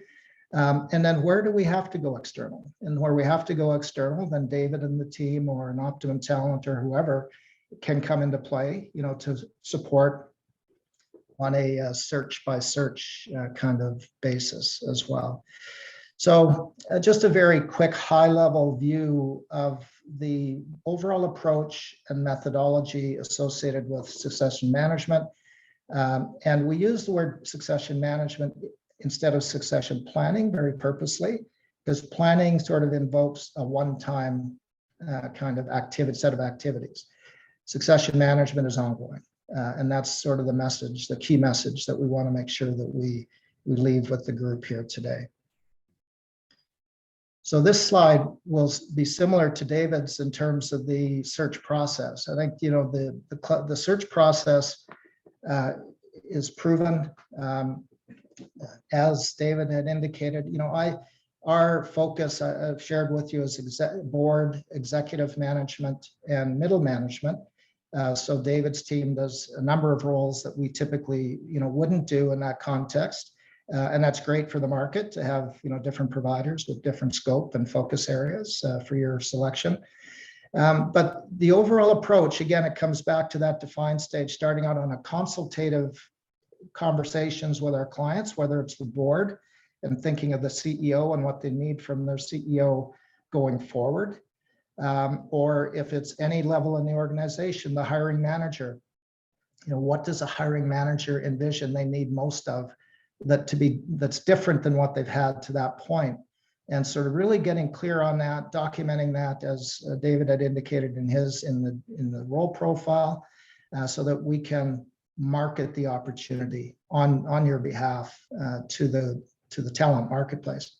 And then where do we have to go external? And where we have to go external, then David and the team or an Optimum Talent or whoever can come into play, to support on a search by search kind of basis as well. So just a very quick high level view of the overall approach and methodology associated with succession management. And we use the word succession management instead of succession planning very purposely, because planning sort of invokes a one-time kind of set of activities. Succession management is ongoing. And that's sort of the key message that we want to make sure that we leave with the group here today. So this slide will be similar to David's in terms of the search process. I think, the search process is proven. As David had indicated, our focus I've shared with you is board, executive management, and middle management. So David's team does a number of roles that we typically, wouldn't do in that context. And that's great for the market to have, different providers with different scope and focus areas for your selection. But the overall approach, again, it comes back to that defined stage, starting out on a consultative conversations with our clients, whether it's the board and thinking of the CEO and what they need from their CEO going forward. Or if it's any level in the organization, the hiring manager, what does a hiring manager envision they need most of that's different than what they've had to that point, and sort of really getting clear on that, documenting that as David had indicated in the role profile, so that we can market the opportunity on your behalf to the talent marketplace.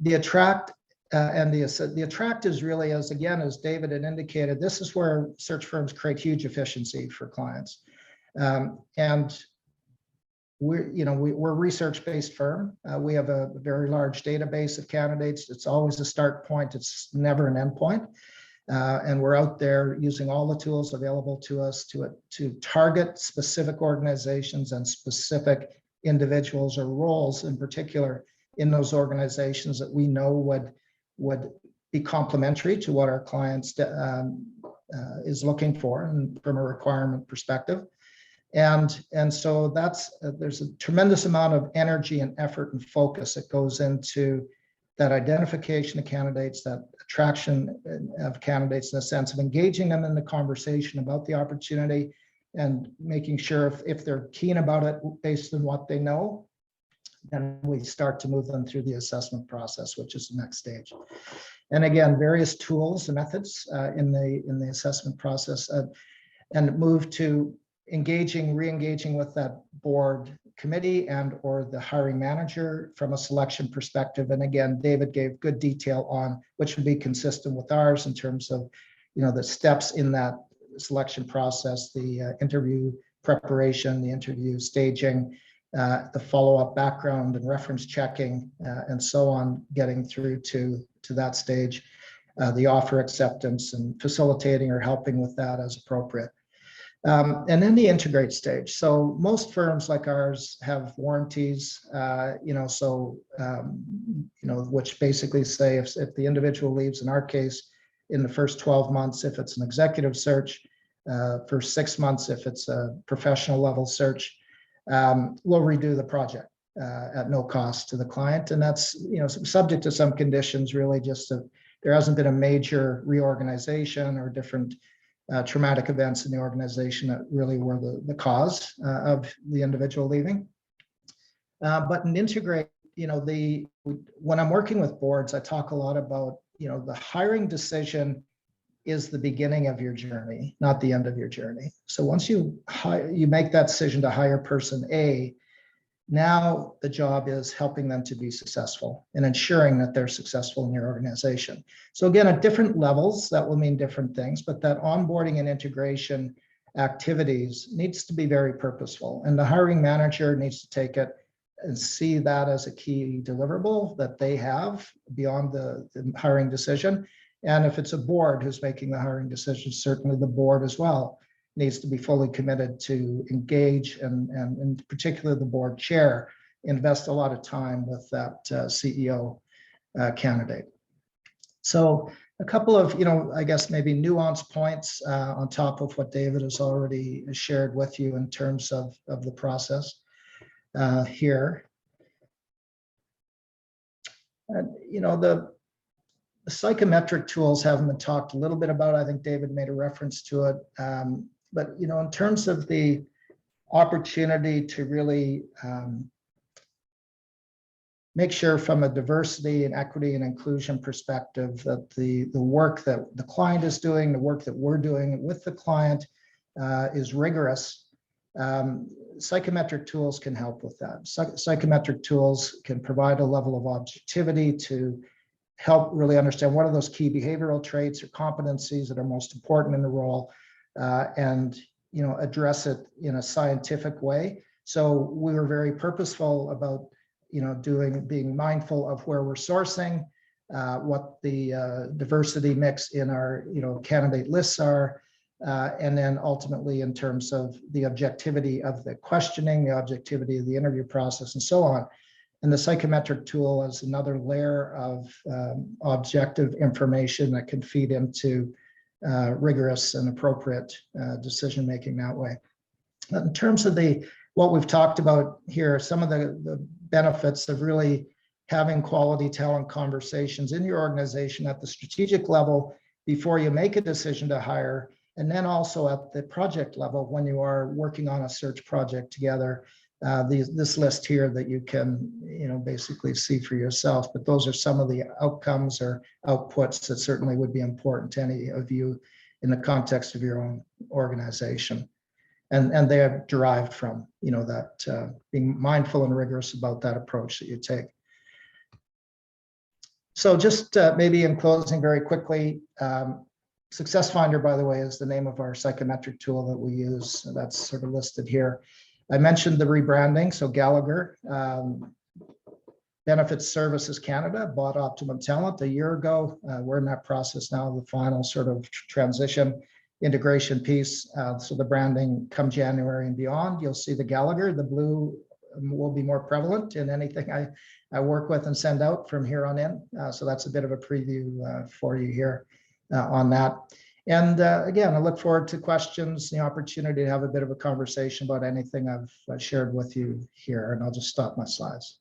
The attract the attract is really, as David had indicated, this is where search firms create huge efficiency for clients. And we're a research-based firm. We have a very large database of candidates. It's always a start point. It's never an end point. And we're out there using all the tools available to us to target specific organizations and specific individuals or roles in particular in those organizations that we know would be complementary to what our clients is looking for and from a requirement perspective. And so there's a tremendous amount of energy and effort and focus that goes into that identification of candidates, that attraction of candidates, in the sense of engaging them in the conversation about the opportunity and making sure if they're keen about it based on what they know, then we start to move them through the assessment process, which is the next stage. And again, various tools and methods in the assessment process, and move to re-engaging with that board committee and or the hiring manager from a selection perspective. And again, David gave good detail on which would be consistent with ours in terms of, the steps in that selection process, the interview preparation, the interview staging, the follow-up background and reference checking, and so on, getting through to that stage, the offer acceptance and facilitating or helping with that as appropriate. And then the integrate stage. So most firms like ours have warranties, which basically say if the individual leaves, in our case, in the first 12 months, if it's an executive search, for 6 months, if it's a professional level search, we'll redo the project at no cost to the client. And that's, subject to some conditions, really just there hasn't been a major reorganization or different traumatic events in the organization that really were the cause of the individual leaving. But in integrate, when I'm working with boards, I talk a lot about, the hiring decision is the beginning of your journey, not the end of your journey. So once you make that decision to hire person A, now the job is helping them to be successful and ensuring that they're successful in your organization. So again, at different levels, that will mean different things, but that onboarding and integration activities needs to be very purposeful. And the hiring manager needs to take it and see that as a key deliverable that they have beyond the hiring decision. And if it's a board who's making the hiring decision, certainly the board as well needs to be fully committed to engage and in particular the board chair, invest a lot of time with that CEO candidate. So a couple of, I guess maybe nuanced points on top of what David has already shared with you in terms of the process here. The psychometric tools haven't been talked a little bit about. I think David made a reference to it. But, in terms of the opportunity to really make sure from a diversity and equity and inclusion perspective that the work that the client is doing, the work that we're doing with the client is rigorous, psychometric tools can help with that. Psychometric tools can provide a level of objectivity to help really understand what are those key behavioral traits or competencies that are most important in the role, and address it in a scientific way. So we were very purposeful about being mindful of where we're sourcing, what the diversity mix in our candidate lists are, and then ultimately in terms of the objectivity of the questioning, the objectivity of the interview process, and so on. And the psychometric tool is another layer of objective information that can feed into rigorous and appropriate decision-making that way. In terms of what we've talked about here, some of the benefits of really having quality talent conversations in your organization at the strategic level before you make a decision to hire, and then also at the project level when you are working on a search project together. This list here that you can basically see for yourself, but those are some of the outcomes or outputs that certainly would be important to any of you in the context of your own organization. And they have derived from, that being mindful and rigorous about that approach that you take. So just maybe in closing very quickly, Success Finder, by the way, is the name of our psychometric tool that we use. That's sort of listed here. I mentioned the rebranding. So Gallagher, Benefits Services Canada bought Optimum Talent a year ago. We're in that process now, the final sort of transition integration piece. So the branding come January and beyond, you'll see the Gallagher, the blue will be more prevalent in anything I work with and send out from here on in. So that's a bit of a preview for you here on that. And again, I look forward to questions, the opportunity to have a bit of a conversation about anything I've shared with you here. And I'll just stop my slides.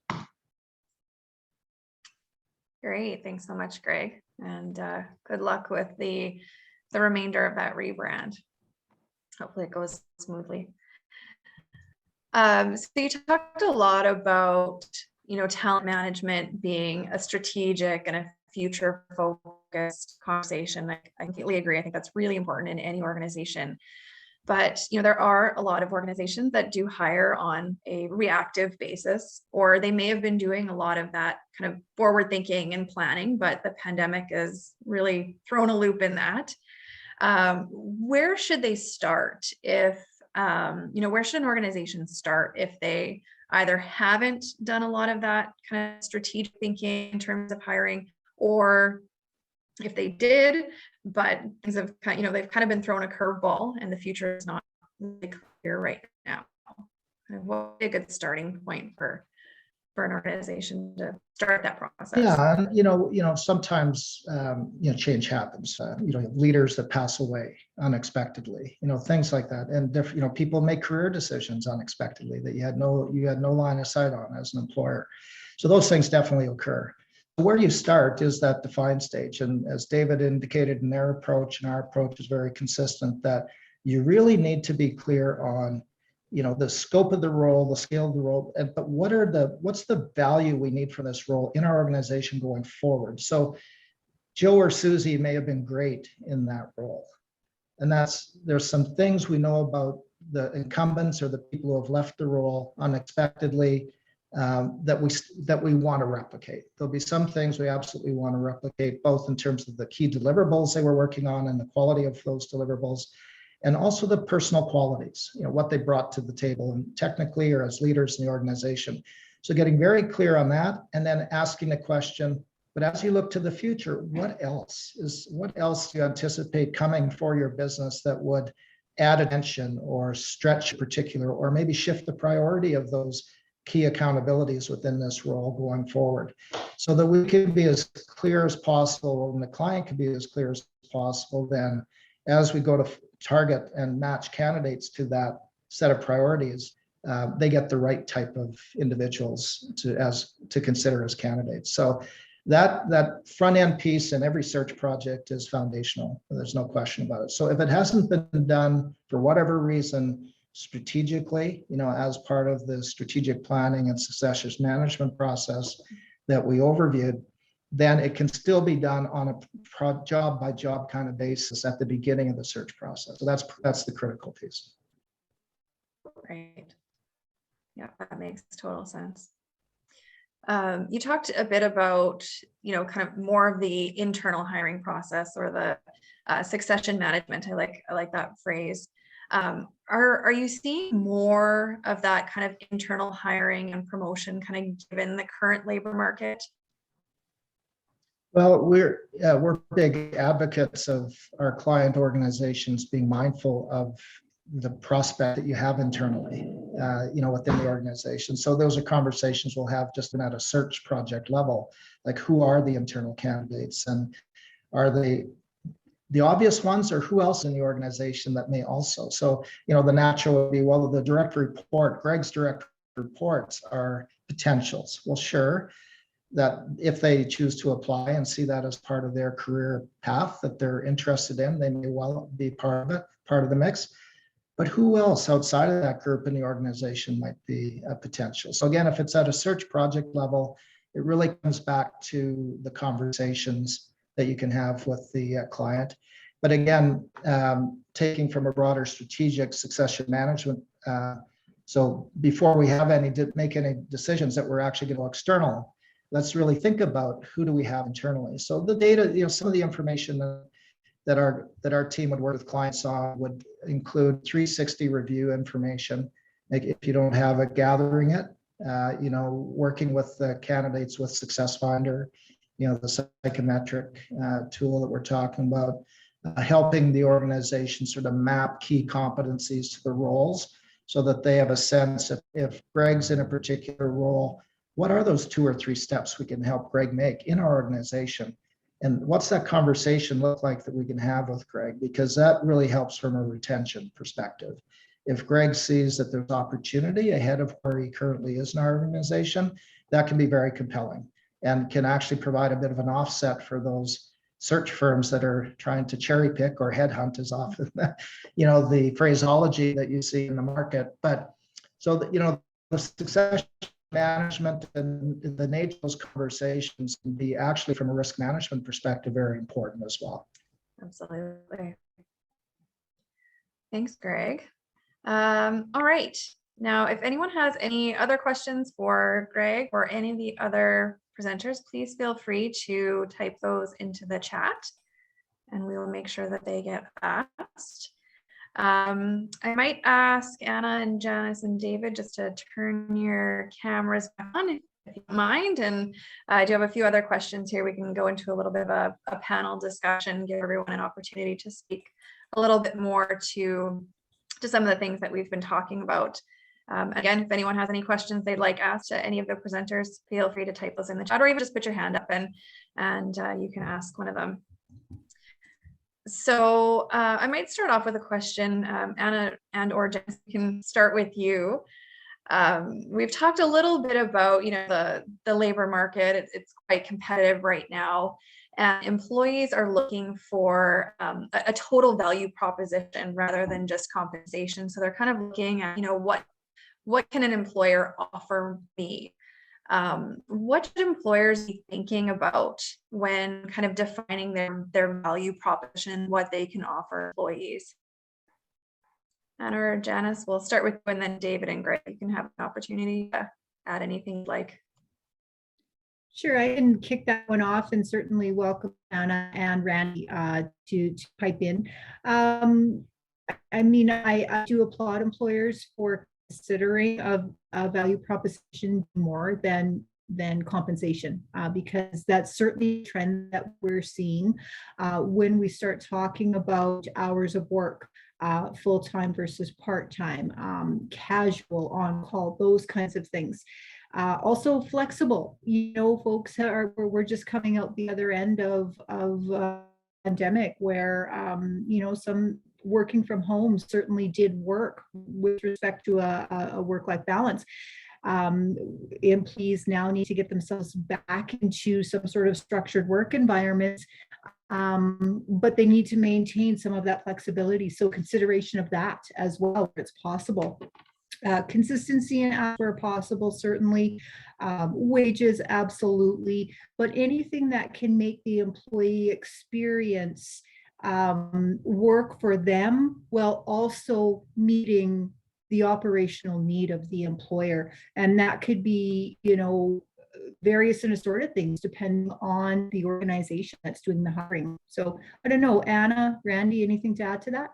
Great. Thanks so much, Greg. And good luck with the remainder of that rebrand. Hopefully it goes smoothly. So you talked a lot about, talent management being a strategic and a future focused conversation. I completely agree. I think that's really important in any organization. But, there are a lot of organizations that do hire on a reactive basis, or they may have been doing a lot of that kind of forward thinking and planning, but the pandemic has really thrown a loop in that. Where should they start if, where should an organization start if they either haven't done a lot of that kind of strategic thinking in terms of hiring, or if they did, but things have kind of, they've kind of been thrown a curveball and the future is not really clear right now? What would be a good starting point for an organization to start that process? Yeah, and sometimes change happens. Leaders that pass away unexpectedly, things like that, and people make career decisions unexpectedly that you had no line of sight on as an employer. So those things definitely occur. Where you start is that define stage, and as David indicated in their approach, and our approach is very consistent, that you really need to be clear on the scope of the role, the scale of the role, but what's the value we need for this role in our organization going forward? So Joe or Susie may have been great in that role, and there's some things we know about the incumbents or the people who have left the role unexpectedly that we want to replicate. There'll be some things we absolutely want to replicate, both in terms of the key deliverables they were working on and the quality of those deliverables, and also the personal qualities, what they brought to the table and technically or as leaders in the organization. So getting very clear on that, and then asking the question, but as you look to the future, what else do you anticipate coming for your business that would add attention or stretch particular, or maybe shift the priority of those key accountabilities within this role going forward, so that we can be as clear as possible and the client can be as clear as possible. Then as we go to target and match candidates to that set of priorities, they get the right type of individuals to consider as candidates. So that front end piece in every search project is foundational. There's no question about it. So if it hasn't been done for whatever reason strategically, as part of the strategic planning and succession management process that we overviewed, then it can still be done on a job by job kind of basis at the beginning of the search process. So that's the critical piece. Right. Yeah, that makes total sense. You talked a bit about, kind of more of the internal hiring process, or the succession management. I like that phrase. Are you seeing more of that kind of internal hiring and promotion kind of given the current labor market? Well, we're big advocates of our client organizations being mindful of the prospect that you have internally, within the organization. So those are conversations we'll have just at a search project level, like who are the internal candidates, and are they the obvious ones, or who else in the organization that may also? So, the natural would be, well, the direct report, Greg's direct reports are potentials. Well, sure, that if they choose to apply and see that as part of their career path that they're interested in, they may well be part of it, part of the mix. But who else outside of that group in the organization might be a potential? So again, if it's at a search project level, it really comes back to the conversations that you can have with the client. But again, taking from a broader strategic succession management. So before we have make any decisions that we're actually going to external, let's really think about who do we have internally. So the data, some of the information that our team would work with clients on would include 360 review information. Like if you don't have it, gathering it, working with the candidates with Success Finder, the psychometric tool that we're talking about, helping the organization sort of map key competencies to the roles so that they have a sense if Greg's in a particular role, what are those 2 or 3 steps we can help Greg make in our organization? And what's that conversation look like that we can have with Greg? Because that really helps from a retention perspective. If Greg sees that there's opportunity ahead of where he currently is in our organization, that can be very compelling and can actually provide a bit of an offset for those search firms that are trying to cherry pick or headhunt is often, the phraseology that you see in the market. But so that, the succession management and the nature of those conversations can be actually from a risk management perspective very important as well. Absolutely. Thanks, Greg. All right. Now, if anyone has any other questions for Greg or any of the other presenters, please feel free to type those into the chat and we will make sure that they get asked. I might ask Anna and Janice and David just to turn your cameras on if you don't mind. And I do have a few other questions here. We can go into a little bit of a panel discussion, give everyone an opportunity to speak a little bit more to some of the things that we've been talking about. Again, if anyone has any questions they'd like asked to any of the presenters, feel free to type those in the chat or even just put your hand up and you can ask one of them. So I might start off with a question. Anna and or Janice, can start with you. We've talked a little bit about, the labor market. It's quite competitive right now. And employees are looking for a total value proposition rather than just compensation. So they're kind of looking at, what can an employer offer me? What should employers be thinking about when kind of defining their value proposition, what they can offer employees? Anna or Janice, we'll start with you, and then David and Greg, you can have an opportunity to add anything you'd like. Sure, I can kick that one off and certainly welcome Anna and Randy to pipe in. I do applaud employers for considering a value proposition more than compensation, because that's certainly a trend that we're seeing when we start talking about hours of work, full-time versus part-time, casual, on-call, those kinds of things. Also flexible, folks we're just coming out the other end of pandemic where, some working from home certainly did work with respect to a work-life balance. Employees now need to get themselves back into some sort of structured work environment, but they need to maintain some of that flexibility. So consideration of that as well, if it's possible. Consistency and hours where possible, certainly. Wages, absolutely. But anything that can make the employee experience work for them while also meeting the operational need of the employer. And that could be, various and assorted things depending on the organization that's doing the hiring. So I don't know, Anna, Randy, anything to add to that?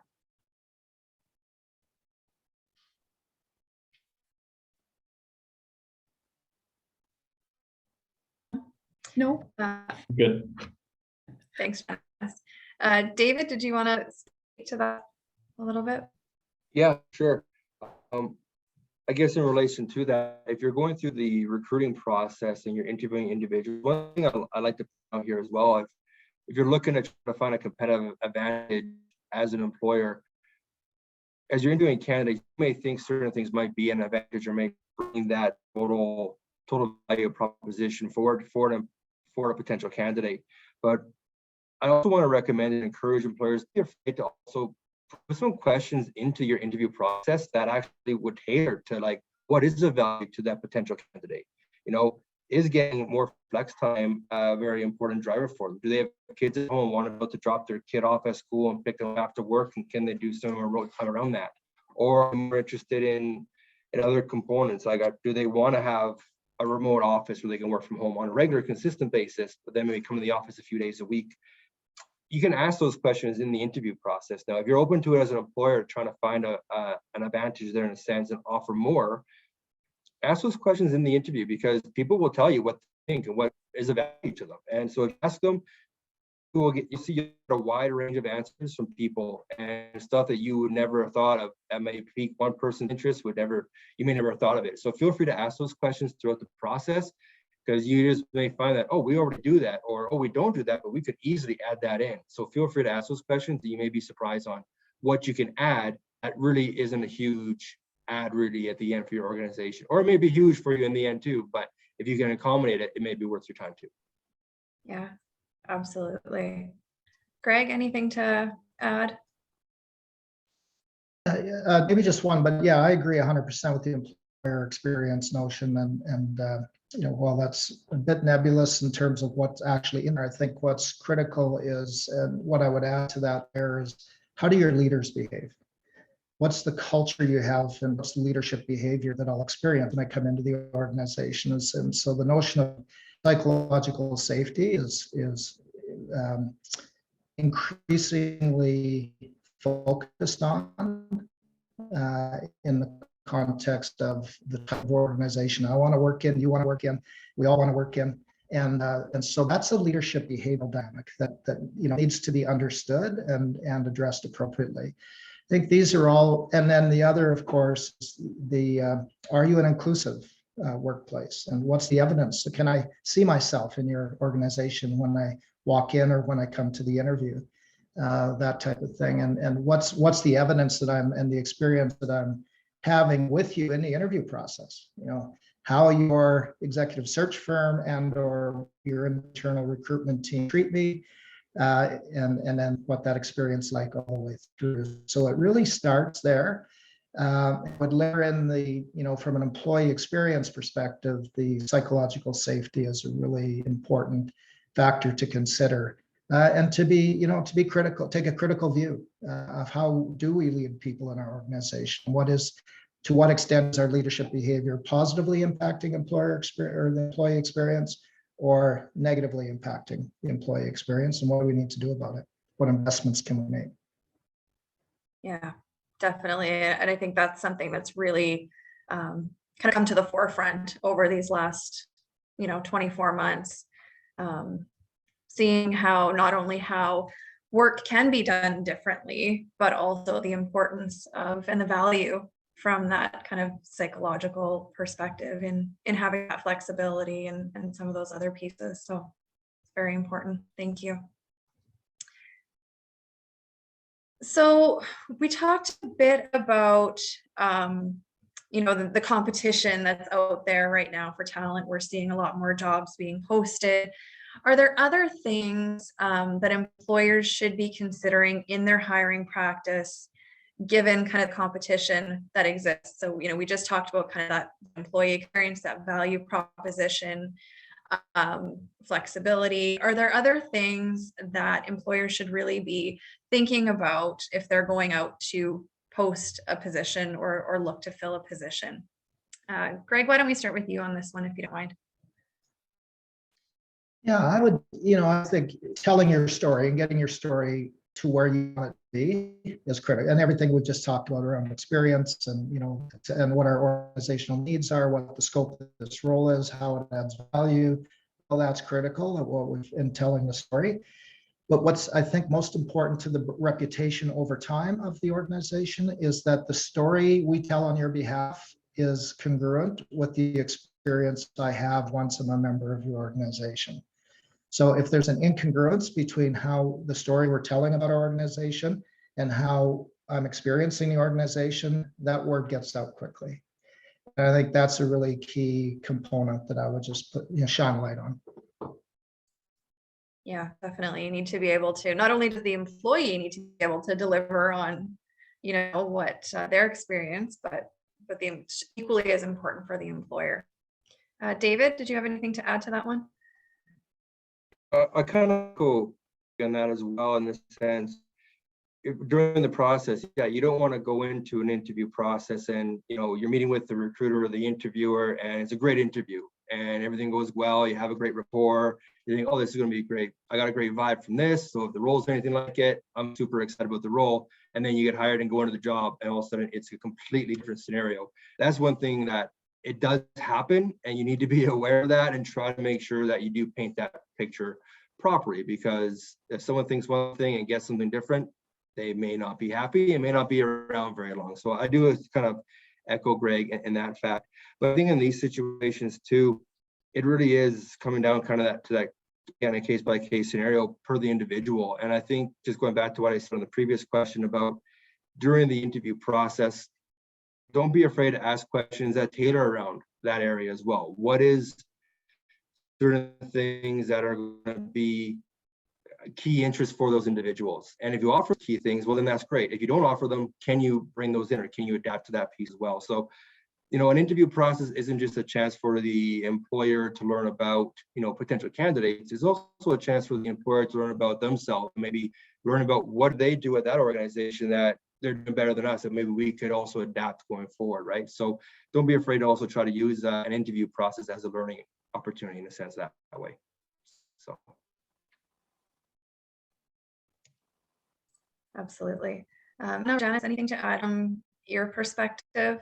No. Good. Thanks, Janice. David, did you want to speak to that a little bit? Yeah, sure. I guess in relation to that, if you're going through the recruiting process and you're interviewing individuals, one thing I like to point out here as well, if you're looking to try to find a competitive advantage as an employer, as you're interviewing candidates, you may think certain things might be an advantage or may bring that total value proposition forward for a potential candidate. But I also want to recommend and encourage employers to be afraid to also put some questions into your interview process that actually would tailor to what is the value to that potential candidate. is getting more flex time a very important driver for them? Do they have kids at home, want to drop their kid off at school and pick them up after work, and can they do some remote time around that? Or I'm more interested in other components, like do they want to have a remote office where they can work from home on a regular, consistent basis, but then maybe come to the office a few days a week? You can ask those questions in the interview process. Now, if you're open to it as an employer, trying to find an advantage there in a sense and offer more, ask those questions in the interview, because people will tell you what they think and what is of value to them. And so if you ask them, you see a wide range of answers from people, and stuff that you would never have thought of that may pique one person's interest you may never have thought of it. So feel free to ask those questions throughout the process, because you just may find that, oh, we already do that, or, oh, we don't do that, but we could easily add that in. So feel free to ask those questions. You may be surprised on what you can add that really isn't a huge add really at the end for your organization, or it may be huge for you in the end too, but if you can accommodate it, it may be worth your time too. Yeah, absolutely. Greg, anything to add? Maybe just one, but yeah, I agree 100% with the employer experience notion, and while that's a bit nebulous in terms of what's actually in there, I think what's critical is, and what I would add to that there is, how do your leaders behave? What's the culture you have, and what's the leadership behavior that I'll experience when I come into the organization? And so the notion of psychological safety is increasingly focused on in the context of the type of organization I want to work in, you want to work in, we all want to work in. And so that's a leadership behavioral dynamic that needs to be understood and addressed appropriately. I think these are all, and then the other, of course, is are you an inclusive workplace? And what's the evidence? So can I see myself in your organization when I walk in or when I come to the interview? That type of thing. And what's the evidence that and the experience that I'm having with you in the interview process? How your executive search firm and or your internal recruitment team treat me. And then what that experience is like all the way through. So it really starts there. But later in the, from an employee experience perspective, the psychological safety is a really important factor to consider. And to be critical, take a critical view of how do we lead people in our organization? To what extent is our leadership behavior positively impacting employer experience or the employee experience, or negatively impacting the employee experience, and what do we need to do about it? What investments can we make? Yeah, definitely. And I think that's something that's really kind of come to the forefront over these last, 24 months. Seeing how not only how work can be done differently, but also the importance of and the value from that kind of psychological perspective in having that flexibility and some of those other pieces. So it's very important. Thank you. So we talked a bit about, the competition that's out there right now for talent. We're seeing a lot more jobs being posted. Are there other things that employers should be considering in their hiring practice, given kind of competition that exists? So, we just talked about kind of that employee experience, that value proposition, flexibility. Are there other things that employers should really be thinking about if they're going out to post a position or look to fill a position? Greg, why don't we start with you on this one, if you don't mind? Yeah, I would, I think telling your story and getting your story to where you want it to be is critical. And everything we've just talked about around experience and, and what our organizational needs are, what the scope of this role is, how it adds value, all that's critical in telling the story. But what's, I think, most important to the reputation over time of the organization is that the story we tell on your behalf is congruent with the experience I have once I'm a member of your organization. So if there's an incongruence between how the story we're telling about our organization and how I'm experiencing the organization, that word gets out quickly. And I think that's a really key component that I would just shine a light on. Yeah, definitely. You need to be able to, not only does the employee need to be able to deliver on, what their experience, but equally as important for the employer. David, did you have anything to add to that one? I kind of go on that as well, in the sense, during the process, yeah, you don't want to go into an interview process and, you know, you're meeting with the recruiter or the interviewer and it's a great interview and everything goes well, you have a great rapport, you think, oh, this is going to be great, I got a great vibe from this, so if the role's anything like it, I'm super excited about the role. And then you get hired and go into the job and all of a sudden it's a completely different scenario. That's one thing that it does happen, and you need to be aware of that and try to make sure that you do paint that picture properly, because if someone thinks one thing and gets something different, they may not be happy and may not be around very long. So I do kind of echo Greg in that fact. But I think in these situations too, it really is coming down kind of to that kind of case by case scenario per the individual. And I think, just going back to what I said on the previous question about during the interview process, don't be afraid to ask questions that tailor around that area as well. What is certain things that are going to be key interest for those individuals? And if you offer key things, well, then that's great. If you don't offer them, can you bring those in, or can you adapt to that piece as well? So, you know, an interview process isn't just a chance for the employer to learn about, you know, potential candidates. It's also a chance for the employer to learn about themselves, maybe learn about what they do at that organization that they're doing better than us, and maybe we could also adapt going forward, right? So don't be afraid to also try to use an interview process as a learning opportunity in a sense that way. So. Absolutely. Now, Janice, anything to add from your perspective?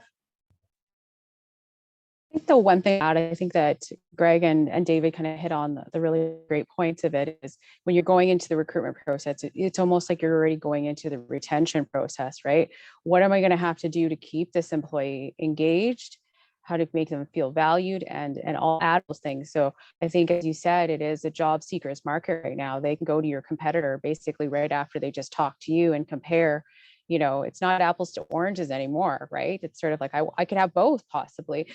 I think the one thing I think that Greg and David kind of hit on the really great points of it is, when you're going into the recruitment process, it's almost like you're already going into the retention process, right? What am I going to have to do to keep this employee engaged? How to make them feel valued, and all add those things. So I think, as you said, it is a job seekers market right now. They can go to your competitor basically right after they just talk to you and compare. You know, it's not apples to oranges anymore, right? It's sort of like I could have both possibly,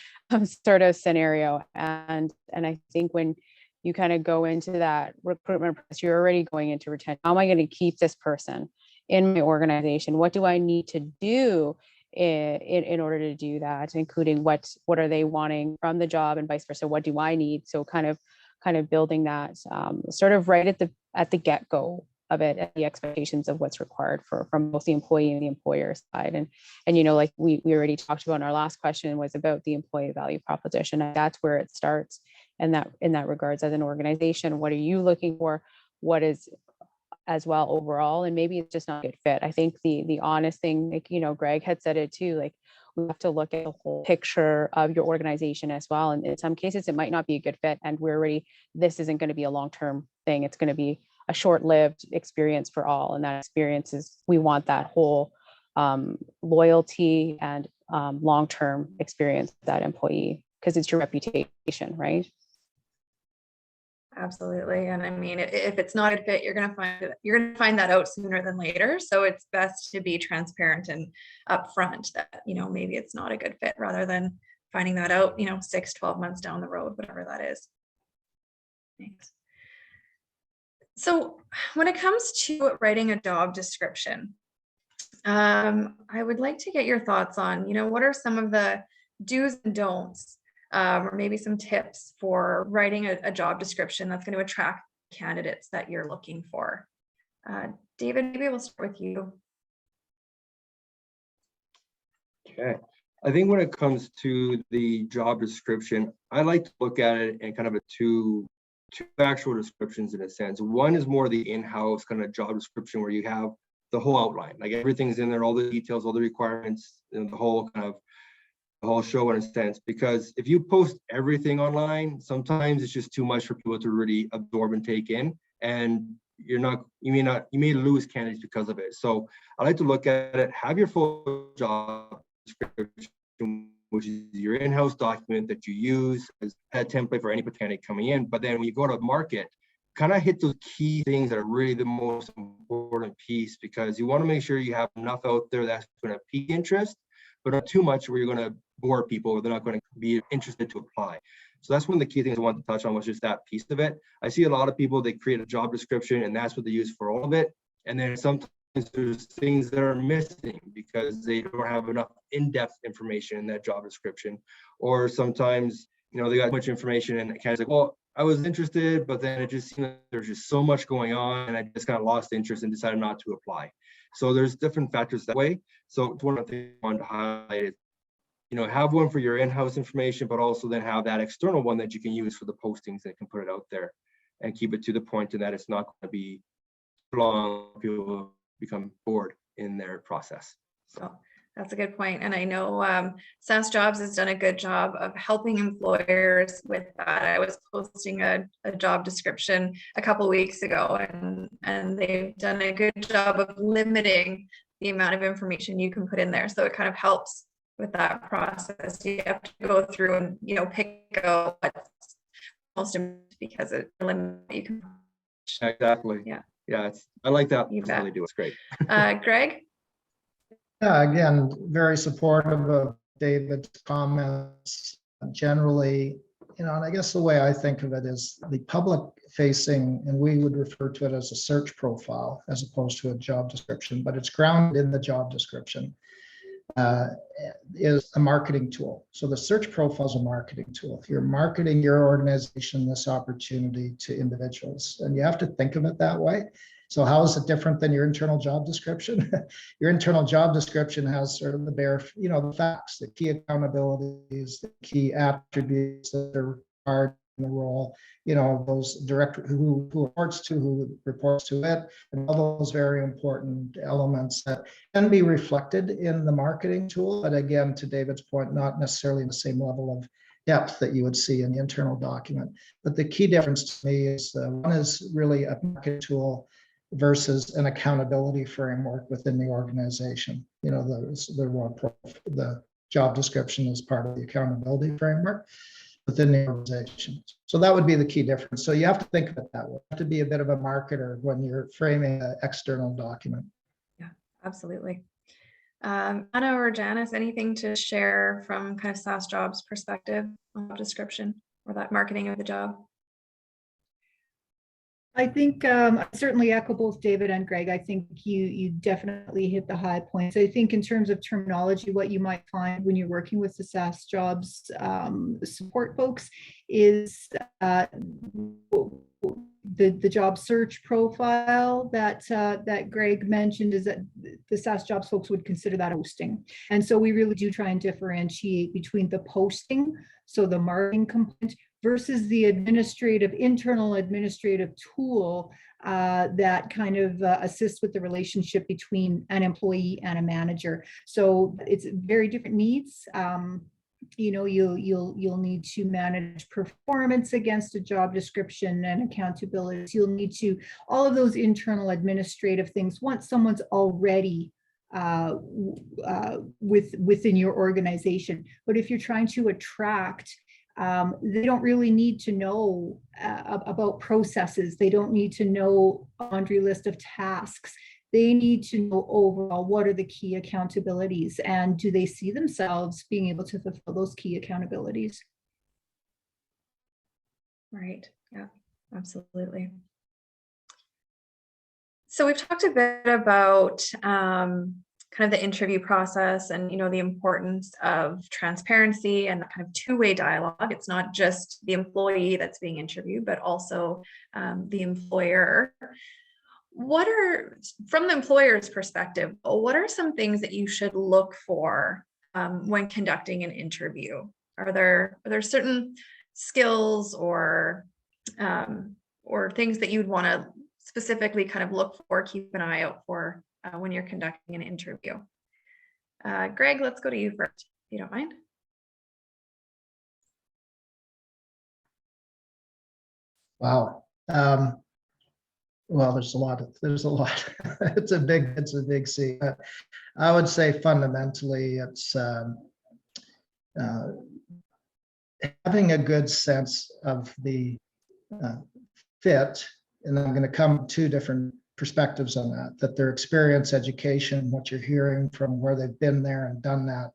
sort of scenario. And I think when you kind of go into that recruitment process, you're already going into retention. How am I going to keep this person in my organization? What do I need to do in order to do that, including what are they wanting from the job, and vice versa? What do I need? So kind of building that sort of right at the get-go of it, at the expectations of what's required from both the employee and the employer side. And you know, like we already talked about in our last question, was about the employee value proposition, and that's where it starts. And that in that regards, as an organization, what are you looking for? What is as well overall? And maybe it's just not a good fit. I think the honest thing, like, you know, Greg had said it too, like, we have to look at the whole picture of your organization as well. And in some cases it might not be a good fit, and this isn't going to be a long-term thing. It's going to be a short-lived experience for all. And that experience is, we want that whole loyalty and long-term experience with that employee, because it's your reputation, right? Absolutely. And I mean, if it's not a fit, you're going to find that out sooner than later. So it's best to be transparent and upfront that, you know, maybe it's not a good fit, rather than finding that out, you know, 6-12 months down the road, whatever that is. Thanks. So when it comes to writing a job description, I would like to get your thoughts on, you know, what are some of the do's and don'ts, or maybe some tips for writing a job description that's going to attract candidates that you're looking for. David, maybe we'll start with you. Okay. I think when it comes to the job description, I like to look at it in kind of two actual descriptions in a sense. One is more the in-house kind of job description, where you have the whole outline, like everything's in there, all the details, all the requirements, and the whole show in a sense. Because if you post everything online, sometimes it's just too much for people to really absorb and take in, and you may lose candidates because of it. So I like to look at it, have your full job description, which is your in-house document that you use as a template for any candidate coming in. But then when you go to market, kind of hit those key things that are really the most important piece, because you want to make sure you have enough out there that's going to pique interest, but not too much where you're going to bore people or they're not going to be interested to apply. So that's one of the key things I want to touch on, was just that piece of it. I see a lot of people, they create a job description and that's what they use for all of it. And then sometimes there's things that are missing because they don't have enough in-depth information in that job description. Or sometimes they got much information, and candidate's like, well, I was interested, but then it just seemed like there's just so much going on, and I just kind of lost interest and decided not to apply. So there's different factors that way. So it's one of the things I wanted to highlight is, have one for your in-house information, but also then have that external one that you can use for the postings that can put it out there and keep it to the point, and that it's not going to be long, people become bored in their process. So that's a good point. And I know SAS Jobs has done a good job of helping employers with that. I was posting a job description a couple of weeks ago, and they've done a good job of limiting the amount of information you can put in there. So it kind of helps with that process. You have to go through and pick out what's most important, because it limits what you can. Exactly. Yeah, I like that. That's how they do it. It's great. Greg? Yeah, again, very supportive of David's comments. Generally, and I guess the way I think of it is the public facing, and we would refer to it as a search profile as opposed to a job description, but it's grounded in the job description, is a marketing tool. So the search profile is a marketing tool. You're marketing your organization, this opportunity to individuals, and you have to think of it that way. So how is it different than your internal job description? Your internal job description has sort of the the facts, the key accountabilities, the key attributes that are required in the role, those direct who reports to it, and all those very important elements that can be reflected in the marketing tool. But again, to David's point, not necessarily the same level of depth that you would see in the internal document. But the key difference to me is one is really a marketing tool versus an accountability framework within the organization. The job description is part of the accountability framework within the organization. So that would be the key difference. So you have to think of it that way. You have to be a bit of a marketer when you're framing an external document. Yeah, absolutely. Anna or Janice, anything to share from kind of SAS Jobs perspective on job description or that marketing of the job? I think I certainly echo both David and Greg. I think you definitely hit the high points. I think in terms of terminology, what you might find when you're working with the SAS Jobs support folks is the job search profile that Greg mentioned, is that the SAS Jobs folks would consider that a posting. And so we really do try and differentiate between the posting, so the marketing component, versus the internal administrative tool that kind of assists with the relationship between an employee and a manager. So it's very different needs. You'll need to manage performance against a job description and accountability. You'll need to, all of those internal administrative things, once someone's already within your organization. But if you're trying to attract, they don't really need to know about processes. They don't need to know a laundry list of tasks. They need to know overall what are the key accountabilities, and do they see themselves being able to fulfill those key accountabilities? Right. Yeah, absolutely. So we've talked a bit about kind of the interview process and, the importance of transparency and kind of two-way dialogue. It's not just the employee that's being interviewed, but also the employer. From the employer's perspective, what are some things that you should look for when conducting an interview? Are there certain skills or things that you'd want to specifically kind of look for, keep an eye out for when you're conducting an interview? Greg, let's go to you first, if you don't mind. Wow. Well, there's a lot. It's a big C. I would say fundamentally, it's having a good sense of the fit. And I'm going to come two different perspectives on that their experience, education, what you're hearing from where they've been there and done that,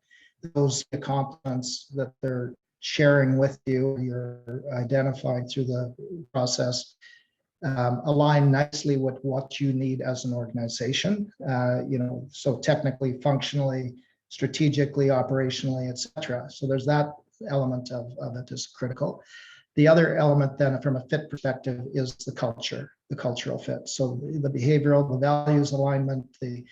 those accomplishments that they're sharing with you, you're identifying through the process, align nicely with what you need as an organization, so technically, functionally, strategically, operationally, etc. So there's that element of it is critical. The other element then from a fit perspective is the cultural fit. So the behavioral, the values alignment, the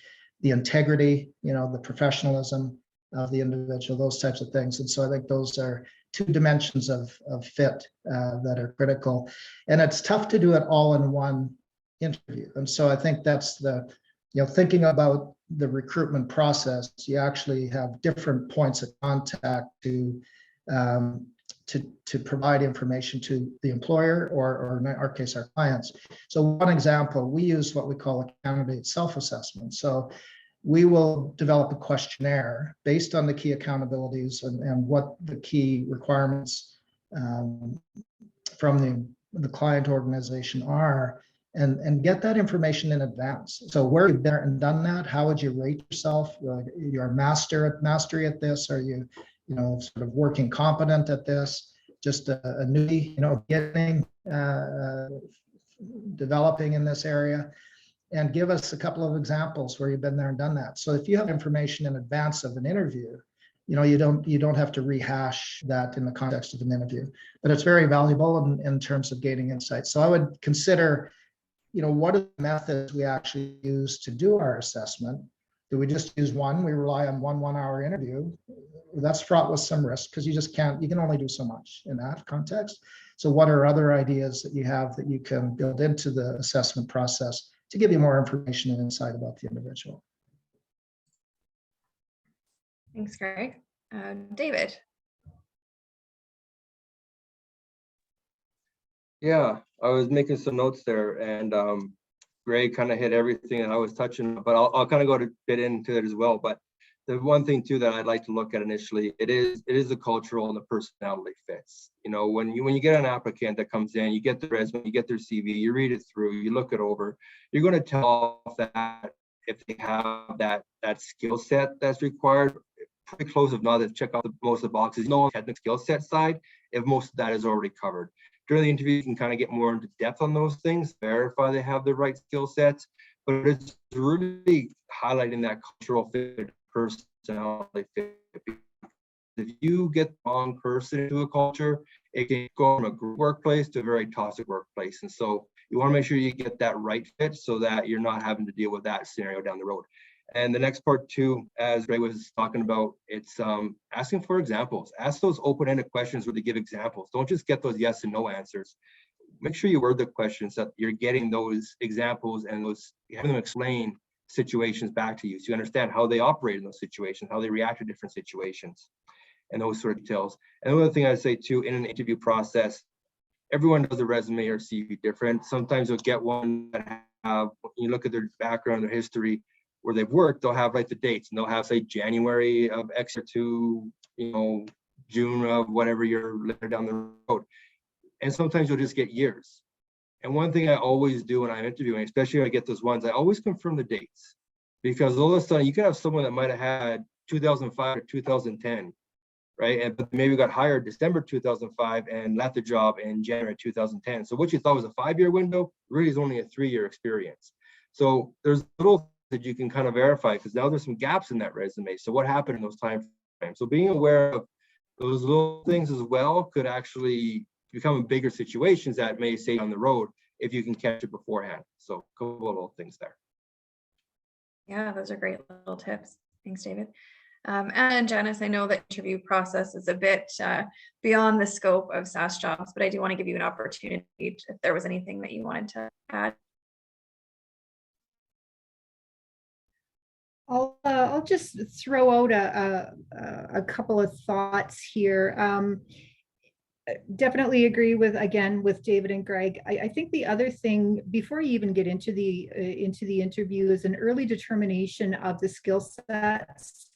integrity, the professionalism of the individual, those types of things. And so I think those are two dimensions of fit that are critical. And it's tough to do it all in one interview. And so I think that's thinking about the recruitment process, you actually have different points of contact to provide information to the employer or in our case, our clients. So one example, we use what we call a candidate self-assessment. So we will develop a questionnaire based on the key accountabilities and what the key requirements from the client organization are, and get that information in advance. So where you've been and done that, how would you rate yourself? You're a mastery at this? Are you, sort of working competent at this? Just a newbie, beginning, developing in this area? And give us a couple of examples where you've been there and done that. So if you have information in advance of an interview, you don't have to rehash that in the context of an interview, but it's very valuable in terms of gaining insights. So I would consider, what are the methods we actually use to do our assessment? Do we just use one? We rely on one hour interview. That's fraught with some risk because you can only do so much in that context. So what are other ideas that you have that you can build into the assessment process to give you more information and insight about the individual? Thanks, Greg. David. Yeah, I was making some notes there, and Greg kind of hit everything that I was touching, but I'll kind of go a bit into it as well. But the one thing too that I'd like to look at initially, it is the cultural and the personality fits. When you get an applicant that comes in, you get the resume, you get their CV, you read it through, you look it over, you're going to tell that if they have that skill set that's required, pretty close, if not, to check out most of the boxes. On the technical skill set side, if most of that is already covered. During the interview, you can kind of get more into depth on those things, verify they have the right skill sets, but it's really highlighting that cultural fit, personality fit. If you get the wrong person into a culture, it can go from a good workplace to a very toxic workplace. And so you want to make sure you get that right fit so that you're not having to deal with that scenario down the road. And the next part too, as Ray was talking about, it's asking for examples. Ask those open-ended questions where they give examples. Don't just get those yes and no answers. Make sure you word the questions that you're getting those examples and having them explain situations back to you, so you understand how they operate in those situations, how they react to different situations, and those sort of details. And another thing I'd say too, in an interview process, everyone does a resume or CV different. Sometimes you'll get one that you look at their background, their history, where they've worked, they'll have the dates, and they'll have, say, January of X to June of whatever year later down the road. And sometimes you'll just get years. And one thing I always do when I'm interviewing, especially when I get those ones, I always confirm the dates, because all of a sudden you could have someone that might have had 2005 or 2010, right? And but maybe got hired December 2005 and left the job in January 2010. So what you thought was a 5-year window really is only a 3-year experience. So there's little that you can kind of verify, because now there's some gaps in that resume. So what happened in those time frames? So being aware of those little things as well could actually become bigger situations that may save on the road if you can catch it beforehand. So a couple of little things there. Yeah, those are great little tips. Thanks, David. And Janice, I know the interview process is a bit beyond the scope of SAS Jobs, but I do want to give you an opportunity if there was anything that you wanted to add. I'll just throw out a couple of thoughts here. Definitely agree with David and Greg. I think the other thing, before you even get into the interview, is an early determination of the skill sets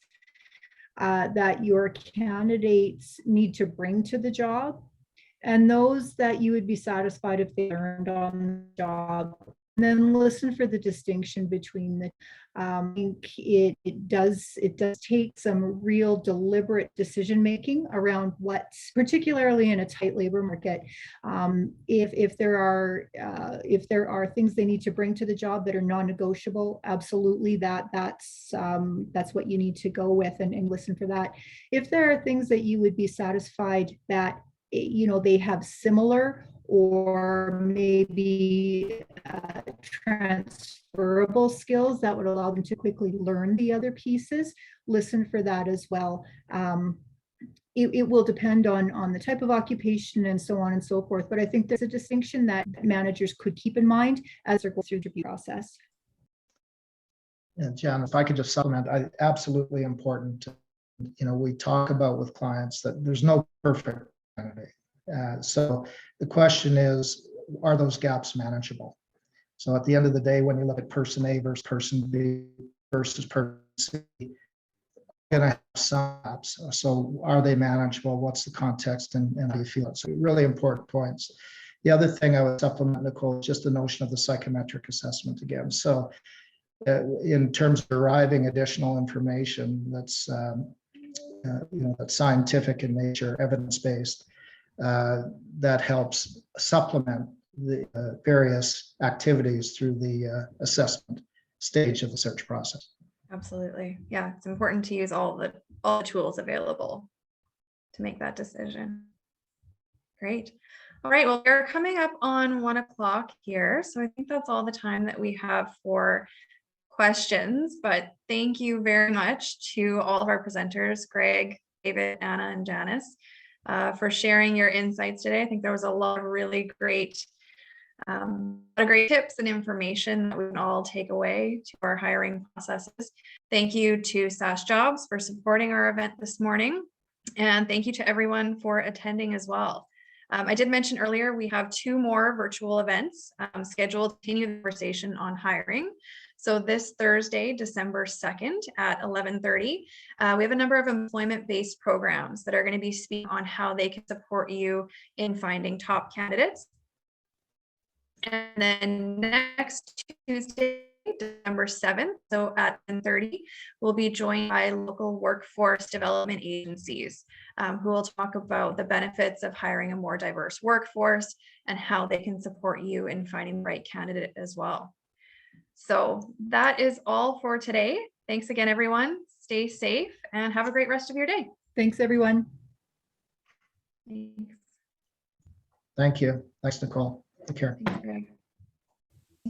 that your candidates need to bring to the job, and those that you would be satisfied if they learned on the job And then listen for the distinction between the, I think it does take some real deliberate decision making around what's, particularly in a tight labor market. If there are things they need to bring to the job that are non-negotiable, absolutely that's what you need to go with and listen for that. If there are things that you would be satisfied that they have similar or maybe transferable skills that would allow them to quickly learn the other pieces, listen for that as well. It will depend on the type of occupation and so on and so forth, but I think there's a distinction that managers could keep in mind as they're going through the review process. Yeah, Jan, if I could just supplement, absolutely important. We talk about with clients that there's no perfect candidate. So the question is, are those gaps manageable? So at the end of the day, when you look at person A versus person B versus person C, you're going to have some gaps. So are they manageable? What's the context and how do you feel it? So really important points. The other thing I would supplement, Nicole, is just the notion of the psychometric assessment again. So in terms of deriving additional information that's that's scientific in nature, evidence-based, that helps supplement the various activities through the assessment stage of the search process. Absolutely. Yeah, it's important to use all the tools available to make that decision. Great. All right, well, we're coming up on 1 o'clock here. So I think that's all the time that we have for questions, but thank you very much to all of our presenters, Greg, David, Anna, and Janice, for sharing your insights today. I think there was a lot of really great tips and information that we can all take away to our hiring processes. Thank you to SAS Jobs for supporting our event this morning. And thank you to everyone for attending as well. I did mention earlier, we have 2 more virtual events scheduled to continue the conversation on hiring. So this Thursday, December 2nd at 11:30, we have a number of employment-based programs that are going to be speaking on how they can support you in finding top candidates. And then next Tuesday, December 7th, so at 10:30, we'll be joined by local workforce development agencies who will talk about the benefits of hiring a more diverse workforce and how they can support you in finding the right candidate as well. So that is all for today. Thanks again, everyone. Stay safe and have a great rest of your day. Thanks, everyone. Thanks. Thank you. Thanks, Nicole. Take care. Thanks, Greg.